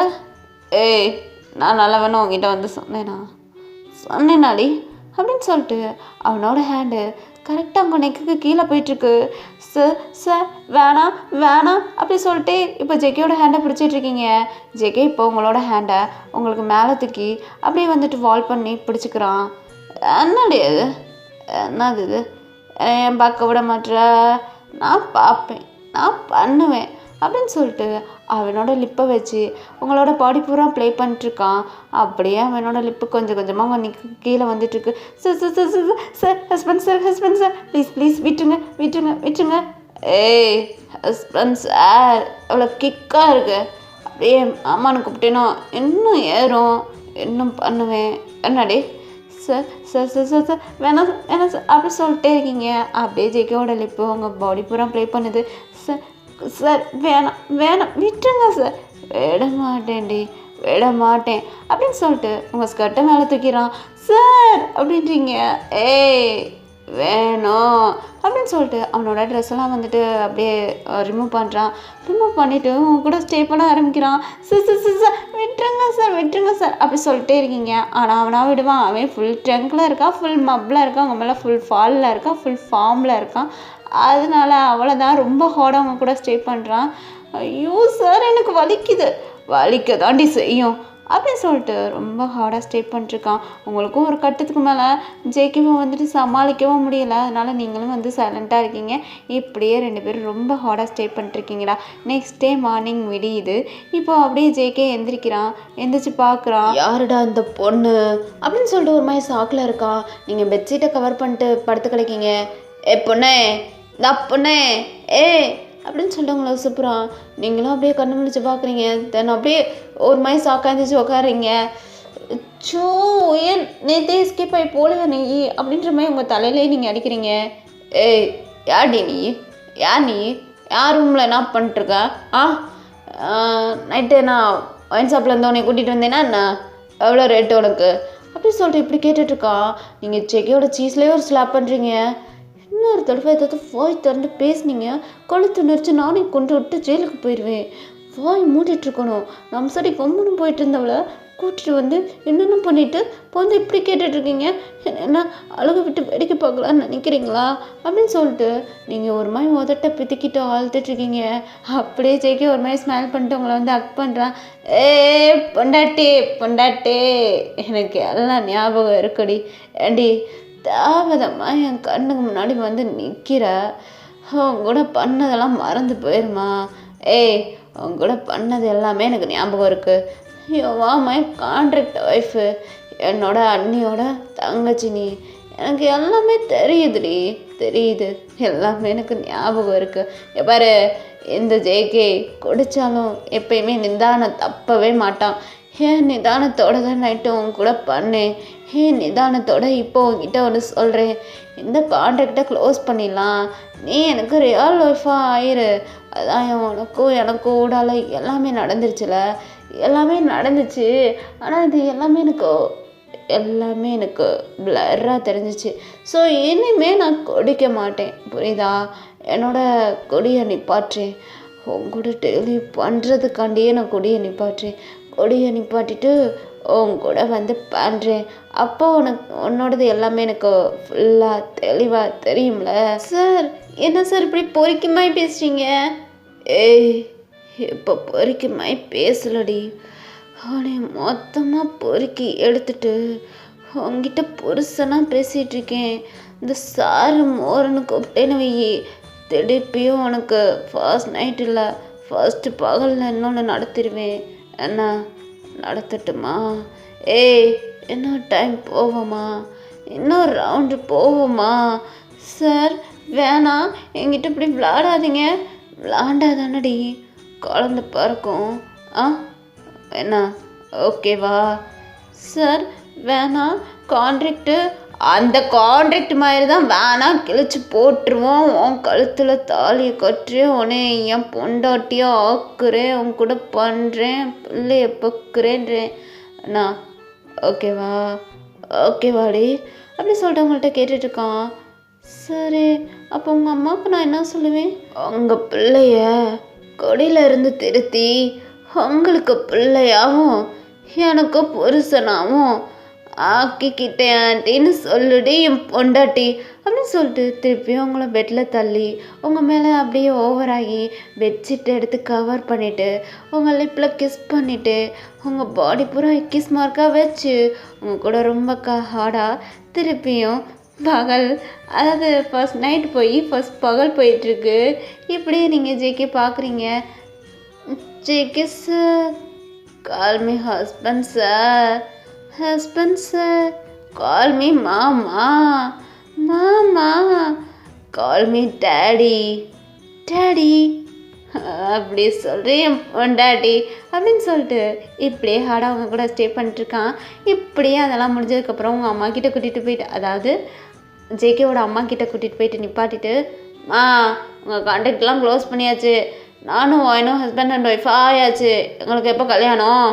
நான் நல்லவன்னு உங்ககிட்ட வந்து சொன்னேனாடி அப்படின்னு சொல்லிட்டு அவனோட ஹேண்டு கரெக்டாக அவங்க நெக்குக்கு கீழே போயிட்டுருக்கு. சார் வேணாம் அப்படி சொல்லிட்டு இப்போ ஜெகேயோட ஹேண்டை பிடிச்சிட்ருக்கீங்க. ஜெகே இப்போ உங்களோட ஹேண்டை உங்களுக்கு மேலே தூக்கி அப்படியே வந்துட்டு வால் பண்ணி பிடிச்சிக்கிறான். என்னடி அது, என்னது இது, என் பார்க்க விட மாட்டேற, நான் பார்ப்பேன், நான் பண்ணுவேன் அப்படின்னு சொல்லிட்டு அவனோட லிப்பை வச்சு உங்களோட பாடி பூரா ப்ளே பண்ணிட்டுருக்கான். அப்படியே அவனோட லிப்பு கொஞ்சம் கொஞ்சமாக நிற்கு கீழே வந்துட்டுருக்கு. Sir sir sir sir sir husband sir please விட்டுருங்க. ஹஸ்பண்ட் சார் அவ்வளோ கிக்காக இருக்கு, அப்படியே அம்மானு கூப்பிட்டேனோ இன்னும் ஏறும், இன்னும் பண்ணுவேன். என்னடி சார் வேணாம் சார் அப்படி சொல்லிட்டே இருக்கீங்க. அப்படியே ஜெகேவோட லிப்பு உங்கள் பாடி பூரா ப்ளே பண்ணுது. சார் வேணாம் விட்டுருங்க சார். விட மாட்டேன் அப்படின்னு சொல்லிட்டு உங்கள் ஸ்கர்ட்டை மேலே தூக்கிறான். சார் அப்படின்றீங்க. வேணும் அப்படின்னு சொல்லிட்டு அவனோட ட்ரெஸ்ஸெல்லாம் வந்துட்டு அப்படியே ரிமூவ் பண்ணிவிட்டு உங்க கூட ஸ்டே பண்ண ஆரம்பிக்கிறான். சார் விட்டுருங்க சார் அப்படி சொல்லிட்டே இருக்கீங்க. ஆனால் அவனாக விடுவான். அவன் ஃபுல் ட்ரங்கில் இருக்கான், ஃபுல் மப்பில் இருக்கான், அவங்க மேலே ஃபுல் ஃபாலில் இருக்கான், ஃபுல் ஃபார்மில் இருக்கான். அதனால அவ்வளோதான், ரொம்ப ஹார்டாக அவங்க கூட ஸ்டே பண்ணுறான். ஐயோ சார் எனக்கு வலிக்க தாண்டி செய்யும் அப்படின்னு சொல்லிட்டு ரொம்ப ஹார்டாக ஸ்டே பண்ணிட்டுருக்கான். உங்களுக்கும் ஒரு கட்டத்துக்கு மேலே ஜெயிக்கவும் வந்துட்டு சமாளிக்கவும் முடியலை. அதனால் நீங்களும் வந்து சைலண்ட்டாக இருக்கீங்க. இப்படியே 2 பேரும் ரொம்ப ஹார்டாக ஸ்டே பண்ணிட்டுருக்கீங்கடா. நெக்ஸ்ட் டே மார்னிங் விடியுது. இப்போ அப்படியே ஜேகே எந்திரிச்சு பார்க்குறான். யாருடா இந்த பொண்ணு அப்படின்னு சொல்லிட்டு ஒரு மாதிரி சாக்கில் இருக்கான். நீங்கள் பெட்ஷீட்டை கவர் பண்ணிட்டு படுத்து கிடைக்கீங்க. பொண்ணே அப்படின்னு சொல்லிட்டு உங்களை சூப்பரான். நீங்களும் அப்படியே கண்ணு முடிச்சு பார்க்குறீங்க. தென் அப்படியே ஒரு மாதிரி சாக்காந்துச்சு உட்காடுறீங்க. ஏன் நேற்றே எஸ்கேப் ஆகி போலையா நீ அப்படின்ற மாதிரி உங்கள் தலையிலே நீங்கள் அடிக்கிறீங்க. யார் நீ யார் ரூமில் என்ன பண்ணிட்டுருக்கா? நைட்டு நான் ஒயின் ஷாப்பில் இருந்து உன்னை கூட்டிகிட்டு வந்தேன்னா என்ன, எவ்வளோ ரேட்டு உனக்கு அப்படின்னு சொல்லிட்டு இப்படி கேட்டுட்ருக்கான். நீங்கள் ஜெகேயோட சீஸ்லேயே ஒரு ஸ்லாப் பண்ணுறீங்க. இன்னொரு தடவை ஏதாவது வாய் திறந்து பேசுனீங்க, கழுத்து நெரிச்சு நானே கொண்டு விட்டு ஜெயிலுக்கு போயிடுவேன். வாய் மூடிட்டுருக்கணும். நம்ம சரி கம்முன்னு போயிட்டு இருந்தவளை கூட்டிட்டு வந்து என்னென்ன பண்ணிட்டு இப்போ வந்து இப்படி கேட்டுட்ருக்கீங்க. என்ன அழுக விட்டு வேடிக்கை பார்க்கலான்னு நினைக்கிறீங்களா அப்படின்னு சொல்லிட்டு நீங்கள் ஒரு மாதிரி உதட்ட பித்திக்கிட்டு ஆழ்த்துட்ருக்கீங்க. அப்படியே ஜெயிக்க ஒரு மாதிரி ஸ்மைல் பண்ணிட்டு உங்களை வந்து அக் பண்ணுறான். பொண்டாட்டே எனக்கு எல்லாம் ஞாபகம் இருக்குடி. ஏண்டி தாவதமாக என் கண்ணுக்கு முன்னாடி வந்து நிற்கிற, அவங்க கூட பண்ணதெல்லாம் மறந்து போயிருமா? அவங்க கூட பண்ணது எல்லாமே எனக்கு ஞாபகம் இருக்குது. மை கான்ட்ராக்ட் ஒய்ஃபு, என்னோட அண்ணியோட தங்கச்சி நீ, எனக்கு எல்லாமே தெரியுது, எல்லாமே எனக்கு ஞாபகம் இருக்குது. பாரு, இந்த ஜேகே குடித்தாலும் எப்பயுமே நிதானம் தப்பவே மாட்டான். ஏன் நிதானத்தோடு தான் நைட்டு உங்க கூட பண்ணேன். நிதானத்தோடு இப்போ உங்ககிட்ட ஒன்று சொல்கிறேன், இந்த கான்ட்ராக்டை க்ளோஸ் பண்ணிடலாம். நீ எனக்கு ரியல் ஒய்ஃபாக ஆயிரு. அதான் எனக்கும் ஊடால எல்லாமே நடந்துச்சு. ஆனால் இது எல்லாமே எனக்கு பிளர்ராக தெரிஞ்சிச்சு. ஸோ இனிமேல் நான் குடிக்க மாட்டேன், புரியுதா? என்னோட கொடியை நிப்பாற்றேன். உங்கூட டெய்லி பண்ணுறதுக்காண்டியே நான் கொடியை நிப்பாற்றேன். கொடியை நிப்பாட்டிட்டு உன் கூட வந்து பண்ணுறேன். அப்போ உன்னோடது எல்லாமே எனக்கு ஃபுல்லாக தெளிவாக தெரியும்ல. சார் என்ன சார் இப்படி பொறுக்கிமாய் பேசுகிறீங்க? ஏய், இப்போ பொறுக்கிமாய் பேசலடி. அவனை மொத்தமாக பொறுக்கி எடுத்துட்டு உங்ககிட்ட புருஷனாக பேசிகிட்டு இருக்கேன். இந்த சாரு மோரன்னு கூப்பிட்டேன்னு வையி, திருப்பியும் உனக்கு ஃபர்ஸ்ட் நைட் இல்லை, ஃபர்ஸ்ட்டு பகலில் இன்னொன்று நடத்திடுவேன். என்ன நடத்தட்டுமா? ஏய், இன்னும் டைம் போவோமா? இன்னொரு ரவுண்டு போவோமா? சார் வேணாம், என்கிட்ட இப்படி விளாடாதீங்க. விளாண்டாதானடி குழந்த பிறக்கும். என்ன ஓகேவா? சார் வேணாம், கான்ட்ராக்டு அந்த கான்ட்ராக்ட் மாதிரி தான் வேணாம், கிழிச்சு போட்டுருவோம். உன் கழுத்தில் தாலியை கட்டுறேன், உன்னை என் பொண்டாட்டியாக ஆக்குறேன், உன் கூட பண்ணுறேன், பிள்ளைய பக்குறேன்றேன். அண்ணா ஓகேவா? ஓகேவாடி அப்படி சொல்லிட்டு உங்கள்கிட்ட கேட்டுட்ருக்கான். சரி, அப்போ உங்கள் அம்மாவுக்கு நான் என்ன சொல்லுவேன்? உங்கள் பிள்ளைய கொடியில் இருந்து திருத்தி உங்களுக்கு பிள்ளையாகவும் எனக்கு புருஷனாகவும் ஆக்கிக்கிட்டேன் ஆண்டின்னு சொல்லுடி என் பொண்டாட்டி அப்படின்னு சொல்லிட்டு திருப்பியும் உங்களை பெட்டில் தள்ளி உங்கள் மேலே அப்படியே ஓவராகி பெட்ஷீட்டை எடுத்து கவர் பண்ணிவிட்டு உங்கள் லிப்பில் கிஸ் பண்ணிவிட்டு உங்கள் பாடி பூரா கிஸ் மார்க்காக வச்சு உங்கள் கூட ரொம்ப ஹார்டாக திருப்பியும் பகல், அதாவது ஃபர்ஸ்ட் நைட் போய் ஃபர்ஸ்ட் பகல் போயிட்டுருக்கு. இப்படி நீங்கள் ஜேகே பார்க்குறீங்க. JK sir, call me husband sir. Husband sir, call me மாமா. மாமா, கால் மீ டேடி. டேடி அப்படி சொல்கிறேன் பொண்டாட்டி அப்படின்னு சொல்லிட்டு இப்படியே ஹார்டாக அவங்க கூட ஸ்டே பண்ணிட்டுருக்கான். இப்படியே அதெல்லாம் முடிஞ்சதுக்கப்புறம் உங்கள் அம்மா கிட்டே கூட்டிகிட்டு போயிட்டு, அதாவது ஜேகேவோட அம்மா கிட்டே கூட்டிகிட்டு போயிட்டு நிப்பாட்டிட்டு, உங்கள் கான்ட்ராக்ட்லாம் க்ளோஸ் பண்ணியாச்சு, நானும் வாயினும் ஹஸ்பண்ட் அண்ட் ஒய்ஃப் ஆயாச்சு, எங்களுக்கு எப்போ கல்யாணம்?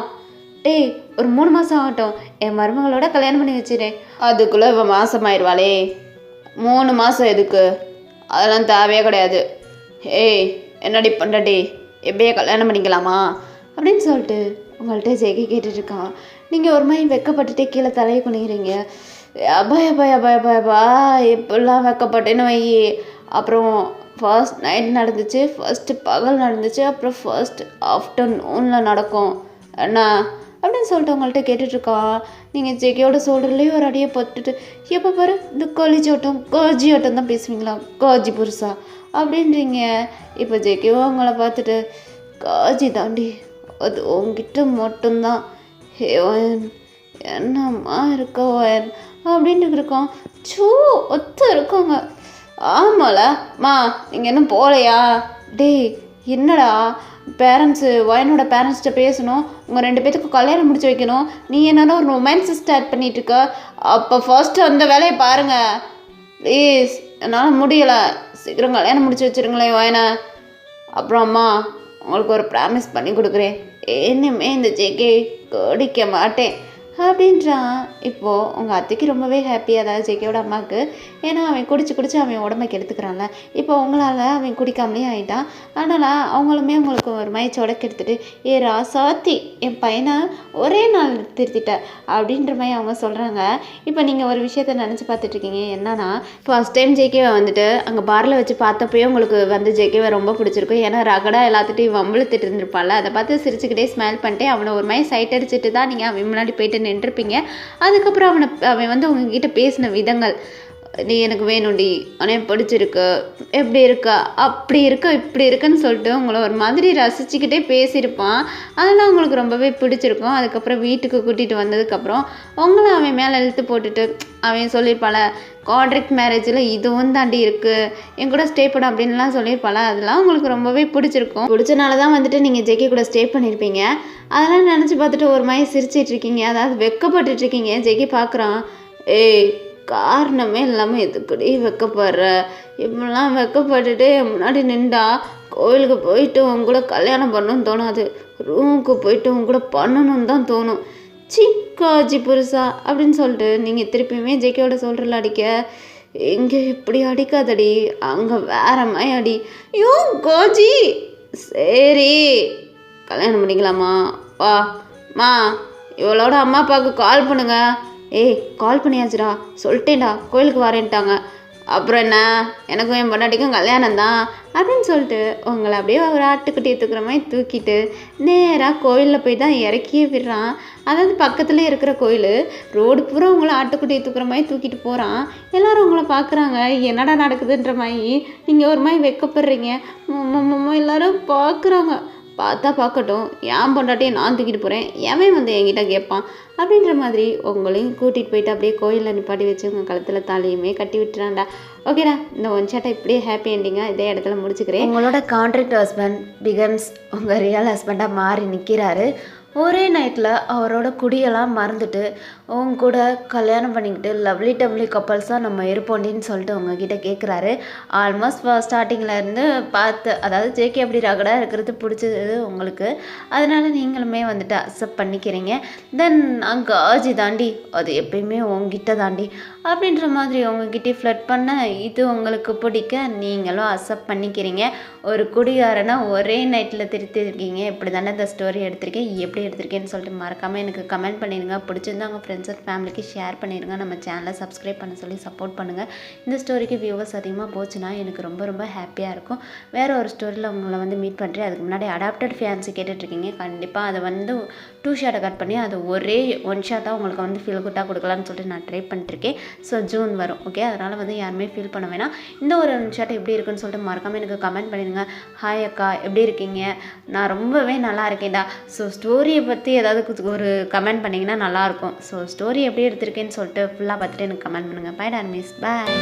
டேய், ஒரு 3 மாதம் ஆகட்டும், என் மருமகளோட கல்யாணம் பண்ணி வச்சிடேன். அதுக்குள்ளே இவன் மாதமாயிடுவாளே. 3 மாதம் எதுக்கு? அதெல்லாம் தேவையே கிடையாது. ஏய், என்னடி பண்ணடி, எப்படியே கல்யாணம் பண்ணிக்கலாமா அப்படின்னு சொல்லிட்டு உங்கள்கிட்ட ஜெகி கேட்டுட்ருக்கான். நீங்கள் ஒரு மாதிரி வெக்கப்பட்டுட்டே கீழே தலையை குனிகிறீங்க. அபாயப்பா இப்படிலாம் வெக்கப்பட்டேன்னு வை. அப்புறம் ஃபர்ஸ்ட் நைட் நடந்துச்சு, ஃபர்ஸ்ட்டு பகல் நடந்துச்சு, அப்புறம் ஃபர்ஸ்ட் ஆஃப்டர்நூனில் நடக்கும் அண்ணா அப்படின்னு சொல்லிட்டு உங்கள்கிட்ட கேட்டுட்ருக்கான். நீங்கள் ஜெகியோட சோல்டர்லேயே ஒரு அடியை போட்டுட்டு எப்போ பாரு இந்த காஜி ஆட்டம் தான் பேசுவீங்களா, காஜி புருஷா அப்படின்றீங்க. இப்போ ஜெகியோ அவங்கள பார்த்துட்டு, காஜி தாண்டி, அது உங்ககிட்ட மட்டும்தான். ஹே ஓயன், என்னம்மா இருக்க ஓயன் அப்படின்ட்டு இருக்கோம். ஒத்து இருக்கோங்க. ஆமாம்லம்மா, நீங்கள் இன்னும் போகலையா? டேய் என்னடா, பேரண்ட்ஸு ஒயனோட பேரண்ட்ஸ்கிட்ட பேசணும், உங்கள் 2 பேத்துக்கு கல்யாணம் முடிச்சு வைக்கணும், நீ என்னன்னா ஒரு ரொமான்ஸ் ஸ்டார்ட் பண்ணிகிட்ருக்க. அப்போ ஃபர்ஸ்ட்டு அந்த வேலையை பாருங்கள் ப்ளீஸ். என்னால் முடியலை, சீக்கிரம் கல்யாணம் முடிச்சு வச்சுருங்களேன் ஒயனை. அப்புறம் அம்மா, உங்களுக்கு ஒரு ப்ராமிஸ் பண்ணி கொடுக்குறேன், இனிமே இந்த ஜேகே குடிக்க மாட்டேன் அப்படின்றான். இப்போது உங்கள் அத்தைக்கு ரொம்பவே ஹாப்பி, அதாவது ஜேகேயோட அம்மாவுக்கு. ஏன்னா அவன் குடிச்சு அவன் உடம்பைக்கு எடுத்துக்கிறான்ல. இப்போ உங்களால் அவன் குடிக்காமலே ஆகிட்டான். அதனால் அவங்களுமே உங்களுக்கு ஒரு மயச்சோட கெடுத்துட்டு, ஏ ராசாத்தி, என் பையனை ஒரே நாள் திருத்திட்ட அப்படின்ற மாதிரி அவங்க சொல்கிறாங்க. இப்போ நீங்கள் ஒரு விஷயத்த நினச்சி பார்த்துட்ருக்கீங்க. என்னன்னா, ஃபர்ஸ்ட் டைம் ஜேகேவை வந்துட்டு அங்கே பாரில் வச்சு பார்த்தப்பயே உங்களுக்கு வந்து ஜேகேவை ரொம்ப பிடிச்சிருக்கும். ஏன்னா ரகடா எல்லாத்துட்டையும் வம்பளுத்துட்டு இருந்திருப்பான்ல, அதை பார்த்து சிரிச்சுக்கிட்டே ஸ்மைல் பண்ணிட்டு அவனை ஒரு மாதிரி சைட் அடிச்சுட்டு தான் நீங்கள் அவன் முன்னாடி போயிட்டு நின்றுருப்பீங்க. அதுக்கப்புறம் அவன் வந்து உங்ககிட்ட பேசின விதங்கள், நீ எனக்கு வேணும்டி, ஆனால் பிடிச்சிருக்கு, எப்படி இருக்கா, அப்படி இருக்கா, இப்படி இருக்குன்னு சொல்லிட்டு உங்களை ஒரு மாதிரி ரசிச்சுக்கிட்டே பேசியிருப்பான். அதெல்லாம் உங்களுக்கு ரொம்பவே பிடிச்சிருக்கும். அதுக்கப்புறம் வீட்டுக்கு கூட்டிகிட்டு வந்ததுக்கப்புறம் உங்களை அவன் மேலே இழுத்து போட்டுட்டு அவன் சொல்லியிருப்பாள், கான்ட்ராக்ட் மேரேஜில் இதுவும் தாண்டி இருக்குது, என் கூட ஸ்டே பண்ண அப்படின்லாம் சொல்லியிருப்பாள். அதெல்லாம் உங்களுக்கு ரொம்பவே பிடிச்சிருக்கும். பிடிச்சனால தான் வந்துட்டு நீங்கள் ஜேகே கூட ஸ்டே பண்ணியிருப்பீங்க. அதெல்லாம் நினச்சி பார்த்துட்டு ஒரு மாதிரி சிரிச்சிட்ருக்கீங்க, அதாவது வெக்கப்பட்டுட்ருக்கீங்க. ஜேகே பார்க்குறான், ஏய் காரணமே இல்லாமல் எதுக்குடி வெக்கப்படுற, இப்படிலாம் வெக்கப்பட்டுட்டு முன்னாடி நின்றா கோவிலுக்கு போயிட்டு உங்க கூட கல்யாணம் பண்ணணும்னு தோணாது, ரூமுக்கு போயிட்டு உங்க கூட பண்ணணும்னு தான் தோணும். காஜி புருஷா அப்படின்னு சொல்லிட்டு நீங்கள் திருப்பியுமே ஜேகேயோட சொல்கிறல அடிக்க, இங்கே இப்படி அடிக்காதடி, அங்கே வேற மாதிரி அடி. ஐயோ காஜி, சரி கல்யாணம் பண்ணிக்கலாமா, வா மா இவளோட அம்மா அப்பாவுக்கு கால் பண்ணுங்க. ஏய் கால் பண்ணியாச்சுடா, சொல்லிட்டேன்டா கோயிலுக்கு வரேன்ட்டாங்க. அப்புறம் என்ன, எனக்கும் என் பொண்டாட்டிக்கும் கல்யாணம் தான் அப்படின்னு சொல்லிட்டு உங்களை அப்படியே ஒரு ஆட்டுக்குட்டி தூக்குற மாதிரி தூக்கிட்டு நேராக கோயிலில் போய் தான் இறக்கியே விடுறான். அதாவது பக்கத்துலேயே இருக்கிற கோயில், ரோடு பூரா உங்களை ஆட்டுக்குட்டியை தூக்குற மாதிரி தூக்கிட்டு போகிறான். எல்லோரும் உங்களை பார்க்குறாங்க, என்னடா நடக்குதுன்ற மாதிரி நீங்கள் ஒரு மாதிரி வெக்கப்படுறீங்க. எல்லோரும் பார்க்குறாங்க. பார்த்தா பார்க்கட்டும், என் பொண்டாட்டியை நான் தூக்கிட்டு போகிறேன், எவன் வந்து என்கிட்ட கேட்பான் அப்படின்ற மாதிரி உங்களையும் கூட்டிகிட்டு போயிட்டு அப்படியே கோயிலில் நிப்பாட்டி வச்சு உங்கள் கழுத்தில் தாலியுமே கட்டி விட்டுறான்டா. ஓகேடா, இந்த ஒன் ஷாட்டை இப்படியே ஹாப்பி எண்டிங்காக இதே இடத்துல முடிச்சுக்கிறேன். உங்களோட கான்ட்ராக்ட் ஹஸ்பண்ட் பிகம்ஸ் உங்கள் ரியல் ஹஸ்பண்டாக மாறி நிற்கிறாரு. ஒரே நைட்டில் அவரோட குடியெல்லாம் மறந்துட்டு உங்க கூட கல்யாணம் பண்ணிக்கிட்டு லவ்லி டவ்லி கப்பல்ஸாக நம்ம இருப்போண்டின்னு சொல்லிட்டு உங்ககிட்ட கேட்குறாரு. ஆல்மோஸ்ட் ஸ்டார்டிங்கில் இருந்து பார்த்து, அதாவது ஜேகே அப்படி ரகடாக இருக்கிறது பிடிச்சது உங்களுக்கு, அதனால் நீங்களுமே வந்துட்டு அக்செப்ட் பண்ணிக்கிறீங்க. தென் அங்கே ஆஜி தாண்டி அது எப்பயுமே உங்ககிட்ட தாண்டி அப்படின்ற மாதிரி உங்ககிட்ட ஃப்ளட் பண்ண இது உங்களுக்கு பிடிக்க நீங்களும் அக்செப்ட் பண்ணிக்கிறீங்க. ஒரு குடிகாரனை ஒரே நைட்டில் திருத்திருக்கீங்க. இப்படி தானே இந்த ஸ்டோரி எடுத்திருக்கேன், எப்படி எடுத்திருக்கேன்னு சொல்லிட்டு மறக்காமல் எனக்கு கமெண்ட் பண்ணிடுங்க. பிடிச்சிருந்தாங்க ஃப்ரெண்ட்ஸ் அண்ட் ஃபேமிலிக்கு ஷேர் பண்ணிடுங்க. நம்ம சேனலை சப்ஸ்கிரைப் பண்ண சொல்லி சப்போர்ட் பண்ணுங்கள். இந்த ஸ்டோரிக்கு வியூவர்ஸ் அதிகமாக போச்சுன்னா எனக்கு ரொம்ப ரொம்ப ஹாப்பியாக இருக்கும். வேறு ஒரு ஸ்டோரியில் உங்களை வந்து மீட் பண்ணுறேன். அதுக்கு முன்னாடி அடாப்டட் ஃபேன்ஸு கேட்டுட்ருக்கீங்க. கண்டிப்பாக அதை வந்து 2 ஷார்ட்டை கட் பண்ணி அது ஒரே 1 ஷார்ட்டாக உங்களுக்கு வந்து ஃபீல் குட்டாக கொடுக்கலான்னு சொல்லிட்டு நான் ட்ரை பண்ணிட்டுருக்கேன். ஸோ ஜூன் வரும். ஓகே, அதனால் வந்து யாருமே ஃபீல் பண்ண வேணாம். இந்த ஒரு 1 ஷார்ட் எப்படி இருக்குன்னு சொல்லிட்டு மறக்காமல் எனக்கு கமெண்ட் பண்ணிடுங்க. ஹாய் அக்கா, எப்படி இருக்கீங்க? நான் ரொம்பவே நல்லா இருக்கேன்டா. ஸோ ஸ்டோரியை பற்றி ஏதாவது ஒரு கமெண்ட் பண்ணிங்கன்னா நல்லாயிருக்கும். ஸோ ஸ்டோரி எப்படி எடுத்திருக்கேன்னு சொல்லிட்டு ஃபுல்லாக பார்த்துட்டு எனக்கு கமெண்ட் பண்ணுங்கள். பை டார்மிஸ், பாய்.